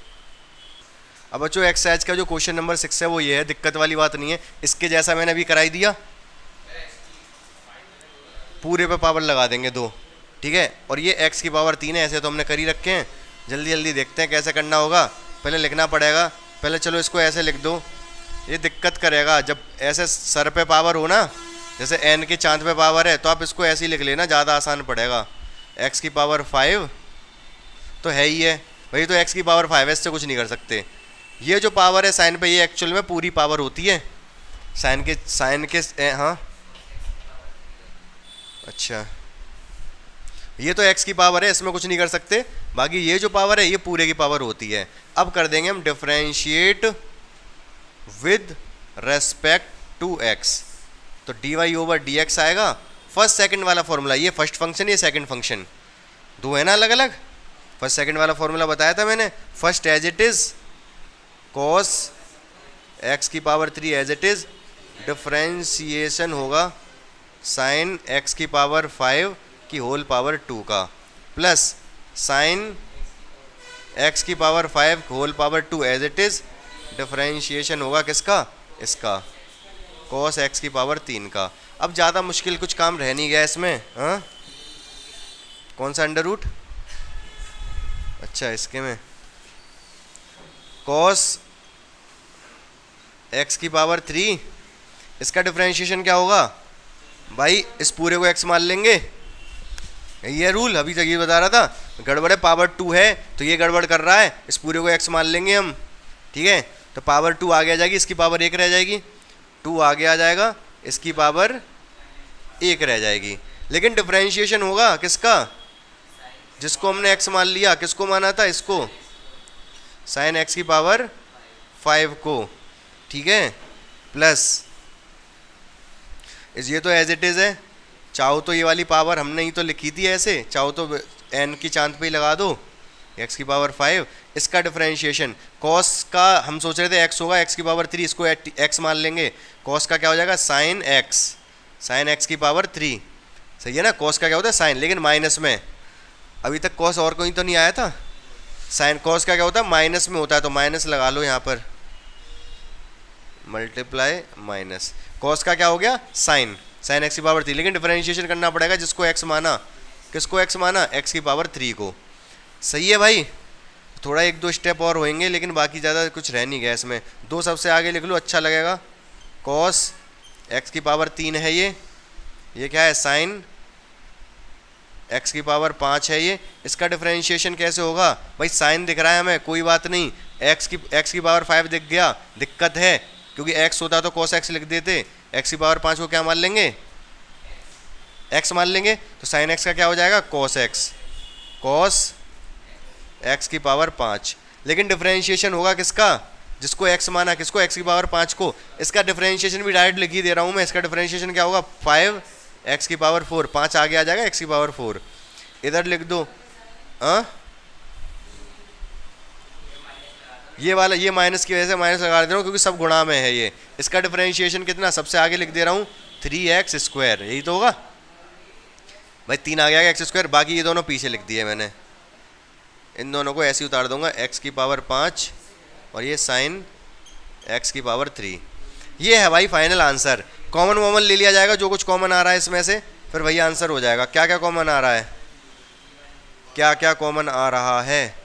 अब बच्चों एक्सरसाइज का जो क्वेश्चन नंबर 6 है वो ये है, दिक्कत वाली बात नहीं है, इसके जैसा मैंने अभी कराई दिया, पूरे पे पावर लगा देंगे 2। ठीक है, और ये x की पावर 3 है, ऐसे तो हमने कर ही रखे हैं। जल्दी जल्दी देखते हैं कैसे करना होगा। पहले लिखना पड़ेगा, पहले चलो इसको ऐसे लिख दो, ये दिक्कत करेगा जब ऐसे सर पे पावर हो ना, जैसे n के चांद पे पावर है, तो आप इसको ऐसे ही लिख लेना, ज़्यादा आसान पड़ेगा। x की पावर 5 तो है ही है, वही तो x की पावर 5 है, इससे कुछ नहीं कर सकते। ये जो पावर है साइन पे, ये एक्चुअल में पूरी पावर होती है साइन के हाँ अच्छा, ये तो x की पावर है, इसमें कुछ नहीं कर सकते। बाकी ये जो पावर है ये पूरे की पावर होती है। अब कर देंगे हम differentiate with respect to x, तो d y over d x आएगा। फर्स्ट सेकंड वाला फॉर्मूला, ये फर्स्ट फंक्शन, ये सेकंड फंक्शन, दो है ना अलग अलग। फर्स्ट सेकंड वाला फॉर्मूला बताया था मैंने, first as it is cos x की power 3 as it is, differentiation होगा साइन x की पावर 5 की होल पावर 2 का, प्लस साइन x की power 5 whole power 2 as it is, differentiation होगा किसका? इसका, कॉस x की पावर 3 का। अब ज़्यादा मुश्किल कुछ काम रह नहीं गया इसमें। हाँ, कौन सा अंडर रूट? अच्छा, इसके में कॉस x की पावर 3, इसका डिफरेंशिएशन क्या होगा भाई? इस पूरे को x मान लेंगे, ये रूल अभी तक ये बता रहा था। गड़बड़ है, पावर 2 है तो ये गड़बड़ कर रहा है, इस पूरे को x मान लेंगे हम। ठीक है, तो पावर 2 आगे आ जाएगी, इसकी पावर 1 रह जाएगी, 2 आगे आ जाएगा, इसकी पावर 1 रह जाएगी। लेकिन डिफरेंशिएशन होगा किसका? जिसको हमने x मान लिया, किसको माना था? इसको, साइन x की पावर 5 को। ठीक है, प्लस ये तो एज इट इज़ है, चाहो तो ये वाली पावर हमने ही तो लिखी थी ऐसे, चाहो तो n की चांद पे ही लगा दो, x की पावर 5। इसका डिफरेंशिएशन cos का हम सोच रहे थे x होगा, x की पावर 3, इसको x मान लेंगे, cos का क्या हो जाएगा? साइन x की पावर 3। सही है ना, cos का क्या होता है? साइन, लेकिन माइनस में। अभी तक cos और कोई तो नहीं आया था। साइन cos का क्या होता है? माइनस में होता है, तो माइनस लगा लो यहाँ पर, मल्टीप्लाई माइनस। cos का क्या हो गया? साइन, साइन एक्स की पावर 3, लेकिन डिफरेंशिएशन करना पड़ेगा जिसको एक्स माना, किसको एक्स माना, एक्स की पावर 3 को। सही है भाई, थोड़ा एक दो स्टेप और होंगे लेकिन बाकी ज़्यादा कुछ रह नहीं गया इसमें। दो सबसे आगे लिख लो, अच्छा लगेगा। कॉस एक्स की पावर 3 है ये क्या है, साइन एक्स की पावर 5 है ये। इसका डिफरेंशिएशन कैसे होगा भाई, साइन दिख रहा है हमें, कोई बात नहीं, एक्स की पावर 5 दिख गया, दिक्कत है क्योंकि एक्स होता तो कॉस एक्स लिख देते, एक्स की पावर 5 को क्या मान लेंगे, एक्स मान लेंगे, तो साइन एक्स का क्या हो जाएगा, कॉस एक्स, कॉस एक्स की पावर 5। लेकिन डिफरेंशिएशन होगा किसका, जिसको एक्स माना, किसको, एक्स की पावर 5 को। इसका डिफरेंशिएशन भी डायरेक्ट लिख ही दे रहा हूँ मैं, इसका डिफरेंशिएशन क्या होगा, 5 एक्स की पावर 4, 5 आगे आ जाएगा एक्स की पावर 4, इधर लिख दो। ये वाला, ये माइनस की वजह से माइनस लगा दे रहा हूँ क्योंकि सब गुणा में है ये। इसका डिफरेंशिएशन कितना, सबसे आगे लिख दे रहा हूँ 3x स्क्वायर, यही तो होगा भाई, 3 आ गया एक्स स्क्वायर, बाकी ये दोनों पीछे लिख दिए मैंने, इन दोनों को ऐसे ही उतार दूंगा, एक्स की पावर 5 और ये साइन एक्स की पावर 3। ये है भाई फाइनल आंसर। कॉमन वॉमन ले लिया जाएगा, जो कुछ कॉमन आ रहा है इसमें से फिर वही आंसर हो जाएगा। क्या क्या कॉमन आ रहा है, क्या क्या कॉमन आ रहा है,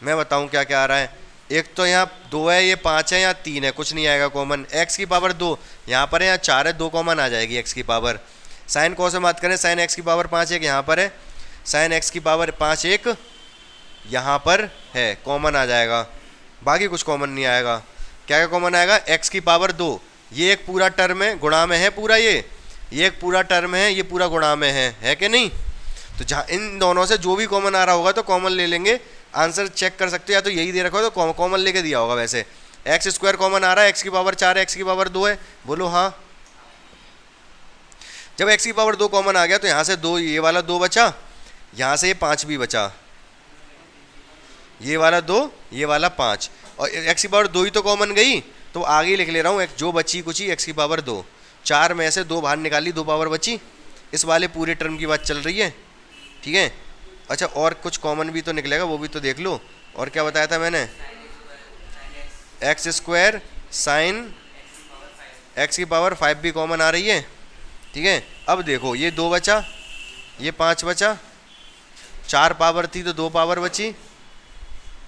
मैं बताऊं क्या क्या आ रहा है। एक तो यहाँ 2 है, ये 5 है, यहाँ 3 है, कुछ नहीं आएगा कॉमन। एक्स की पावर 2 यहाँ पर है, यहाँ 4 है, 2 कॉमन आ जाएगी एक्स की पावर। साइन कॉस से बात करें, साइन एक्स की पावर 5 एक यहाँ पर है, साइन एक्स की पावर 5 एक यहाँ पर है, कॉमन आ जाएगा, बाकी कुछ कॉमन नहीं आएगा। क्या क्या कॉमन आएगा, एक्स की पावर 2, ये एक पूरा टर्म है, गुणा में है पूरा, ये एक पूरा टर्म है, ये पूरा गुणा में है कि नहीं। तो जहाँ इन दोनों से जो भी कॉमन आ रहा होगा तो कॉमन ले लेंगे, आंसर चेक कर सकते हो, या तो यही दे रखा हो तो कॉमन लेके दिया होगा। वैसे एक्स स्क्वायर कॉमन आ रहा है, एक्स की पावर 4 है, एक्स की पावर 2 है, बोलो हाँ। जब एक्स की पावर 2 कॉमन आ गया तो यहाँ से 2, ये वाला 2 बचा, यहाँ से ये 5 भी बचा, ये वाला 2, ये वाला 5, और एक्स की पावर 2 ही तो कॉमन गई, तो आगे लिख ले रहा हूँ, जो बची कुछ ही एक्स की पावर 2, 4 में से 2 बाहर निकाली, 2 पावर बची, इस वाले पूरे टर्म की बात चल रही है, ठीक है। अच्छा और कुछ कॉमन भी तो निकलेगा, वो भी तो देख लो। और क्या बताया था मैंने, एक्स स्क्वायर साइन एक्स की पावर 5 भी कॉमन आ रही है, ठीक है। अब देखो ये 2 बचा, ये 5 बचा, 4 पावर थी तो 2 पावर बची,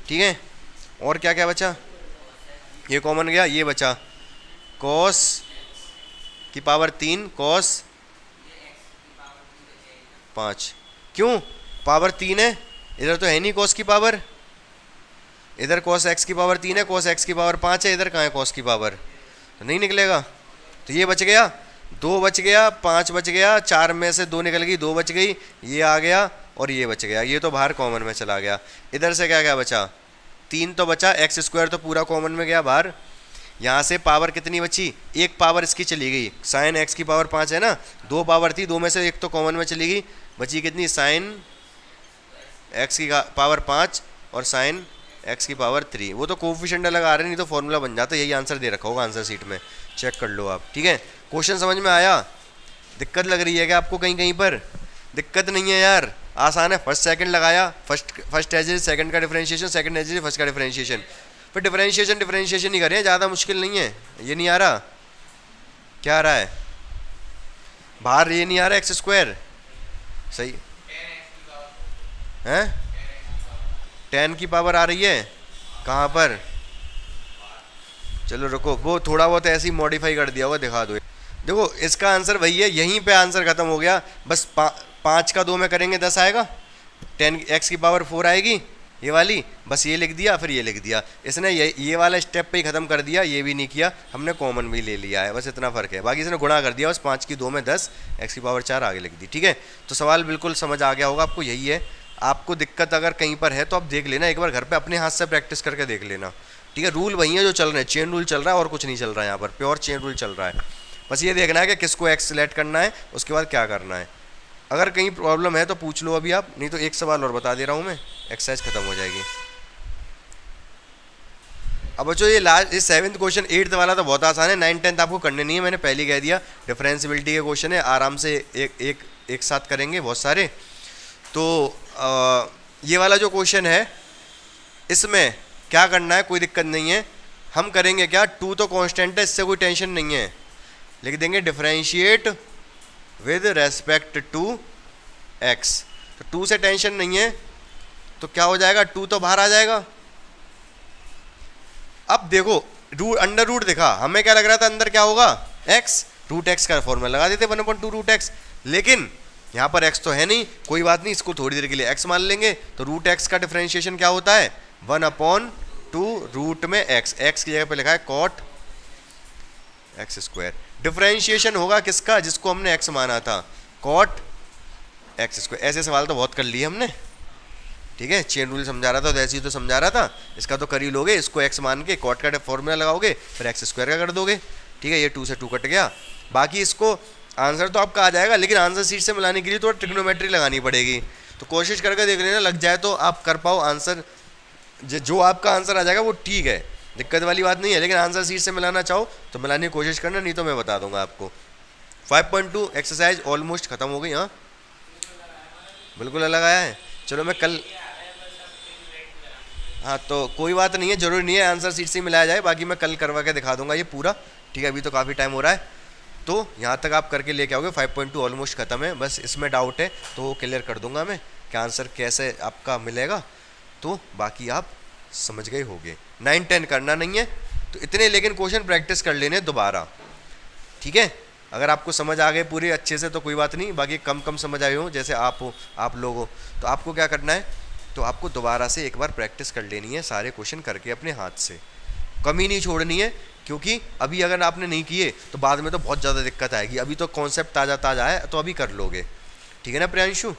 ठीक है। और क्या क्या बचा, ये कॉमन गया, ये बचा कॉस की पावर 3 कॉस 5, क्यों, पावर 3 है, इधर तो है नहीं कॉस की पावर, इधर कॉस एक्स की पावर 3 है, कॉस एक्स की पावर 5 है, इधर कहाँ है कॉस की पावर, तो नहीं निकलेगा। तो ये बच गया, 2 बच गया, 5 बच गया, 4 में से 2 निकल गई, 2 बच गई, ये आ गया और ये बच गया, ये तो बाहर कॉमन में चला गया। इधर से क्या क्या बचा, 3 तो बचा, एक्स स्क्वायर तो पूरा कॉमन में गया बाहर। यहाँ से पावर कितनी बची, एक पावर इसकी चली गई, साइन एक्स की पावर 5 है ना, 2 पावर थी, 2 में से एक तो कॉमन में चली गई, बची कितनी, साइन एक्स की पावर 5 और साइन एक्स की पावर 3। वो तो कोफिशिएंट अलग आ रहे, नहीं तो फॉर्मूला बन जाता, यही आंसर दे रखा होगा आंसर शीट में, चेक कर लो आप, ठीक है। क्वेश्चन समझ में आया, दिक्कत लग रही है क्या आपको, कहीं कहीं पर दिक्कत नहीं है यार, आसान है। फर्स्ट सेकंड लगाया, फर्स्ट एज सेकंड का डिफरेंशिएशन, सेकंड एज फर्स्ट का डिफरेंशिएशन, फिर डिफरेंशिएशन ही करें, ज़्यादा मुश्किल नहीं है। ये नहीं आ रहा, क्या आ रहा है बाहर, ये नहीं आ रहा एक्स स्क्वायर, सही है, 10 की पावर आ रही है, कहाँ पर, चलो रुको, वो थोड़ा बहुत ऐसे ही मॉडिफाई कर दिया होगा, दिखा दो। देखो इसका आंसर वही है, यहीं पे आंसर खत्म हो गया, बस 5 का 2 में करेंगे 10 आएगा, 10 एक्स की पावर 4 आएगी ये वाली, बस ये लिख दिया, फिर ये लिख दिया। इसने ये वाला स्टेप पे ही ख़त्म कर दिया, ये भी नहीं किया, हमने कॉमन भी ले लिया है, बस इतना फ़र्क है। बाकी इसने गुणा कर दिया, बस 5 की 2 में 10, एक्स की पावर 4 आगे लिख दी, ठीक है। तो सवाल बिल्कुल समझ आ गया होगा आपको, यही है। आपको दिक्कत अगर कहीं पर है तो आप देख लेना, एक बार घर पर अपने हाथ से प्रैक्टिस करके देख लेना, ठीक है। रूल वही है जो चल रहे हैं, चेन रूल चल रहा है और कुछ नहीं चल रहा है यहाँ पर, प्योर चेन रूल चल रहा है। बस ये देखना है कि किसको एक्स सेलेक्ट करना है, उसके बाद क्या करना है। अगर कहीं प्रॉब्लम है तो पूछ लो अभी आप, नहीं तो एक सवाल और बता दे रहा हूँ मैं, एक्सरसाइज खत्म हो जाएगी। अब बच्चों ये लास्ट, ये 7th क्वेश्चन, 8th वाला तो बहुत आसान है, 9, 10th आपको करने नहीं है, मैंने पहले कह दिया। डिफरेंशिएबिलिटी के क्वेश्चन है, आराम से एक साथ करेंगे बहुत सारे। तो ये वाला जो क्वेश्चन है इसमें क्या करना है, कोई दिक्कत नहीं है। हम करेंगे क्या, 2 तो कांस्टेंट है, इससे कोई टेंशन नहीं है, लिख देंगे differentiate with respect to x। तो 2 से टेंशन नहीं है, तो क्या हो जाएगा, 2 तो बाहर आ जाएगा। अब देखो रूट अंडर रूट दिखा, हमें क्या लग रहा था अंदर क्या होगा x, रूट x का फॉर्मूला लगा देते 1/2 रूट x, लेकिन यहाँ पर x तो है नहीं, कोई बात नहीं, इसको थोड़ी देर के लिए x मान लेंगे। तो रूट x का डिफरेंशिएशन क्या होता है 1/2 रूट में x, x की जगह पे लिखा है कॉट x स्क्वायर। डिफरेंशिएशन होगा किसका, जिसको हमने x माना था, कॉट x स्क्वायर। ऐसे सवाल तो बहुत कर लिए हमने, ठीक है, चेन रूल समझा रहा था तो ऐसे ही तो समझा रहा था, इसका तो कर ही लोगे, इसको x मान के कॉट का फॉर्मूला लगाओगे फिर x स्क्वायर का कर दोगे, ठीक है। ये 2 से 2 कट गया, बाकी इसको आंसर तो आपका आ जाएगा, लेकिन आंसर शीट से मिलाने के लिए थोड़ा ट्रिग्नोमेट्री लगानी पड़ेगी। तो कोशिश करके देख लेना, लग जाए तो आप कर पाओ आंसर, जो आपका आंसर आ जाएगा वो ठीक है, दिक्कत वाली बात नहीं है, लेकिन आंसर शीट से मिलाना चाहो तो मिलाने की कोशिश करना, नहीं तो मैं बता दूंगा आपको। 5.2 एक्सरसाइज ऑलमोस्ट खत्म हो गई। हाँ बिल्कुल अलग आया है, चलो मैं कल, हाँ तो कोई बात नहीं है, जरूरी नहीं है आंसर शीट से ही मिलाया जाए, बाकी मैं कल करवा के दिखा दूंगा ये पूरा, ठीक है। अभी तो काफ़ी टाइम हो रहा है, तो यहाँ तक आप करके लेके आओगे। 5.2 ऑलमोस्ट खत्म है, बस इसमें डाउट है तो वो क्लियर कर दूंगा मैं कि आंसर कैसे आपका मिलेगा, तो बाकी आप समझ गए होगे। 9, 10 करना नहीं है तो इतने, लेकिन क्वेश्चन प्रैक्टिस कर लेने दोबारा, ठीक है। अगर आपको समझ आ गए पूरे अच्छे से तो कोई बात नहीं, बाकी कम कम समझ आए हो जैसे आप हो, आप लोग हो, तो आपको क्या करना है, तो आपको दोबारा से एक बार प्रैक्टिस कर लेनी है, सारे क्वेश्चन करके अपने हाथ से, कमी नहीं छोड़नी है, क्योंकि अभी अगर आपने नहीं किए तो बाद में तो बहुत ज़्यादा दिक्कत आएगी। अभी तो कॉन्सेप्ट ताज़ा ताज़ा है तो अभी कर लोगे, ठीक है ना प्रियांशु,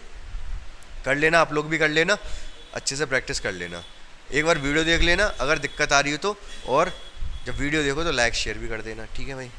कर लेना, आप लोग भी कर लेना, अच्छे से प्रैक्टिस कर लेना। एक बार वीडियो देख लेना अगर दिक्कत आ रही हो तो, और जब वीडियो देखो तो लाइक शेयर भी कर देना, ठीक है भाई।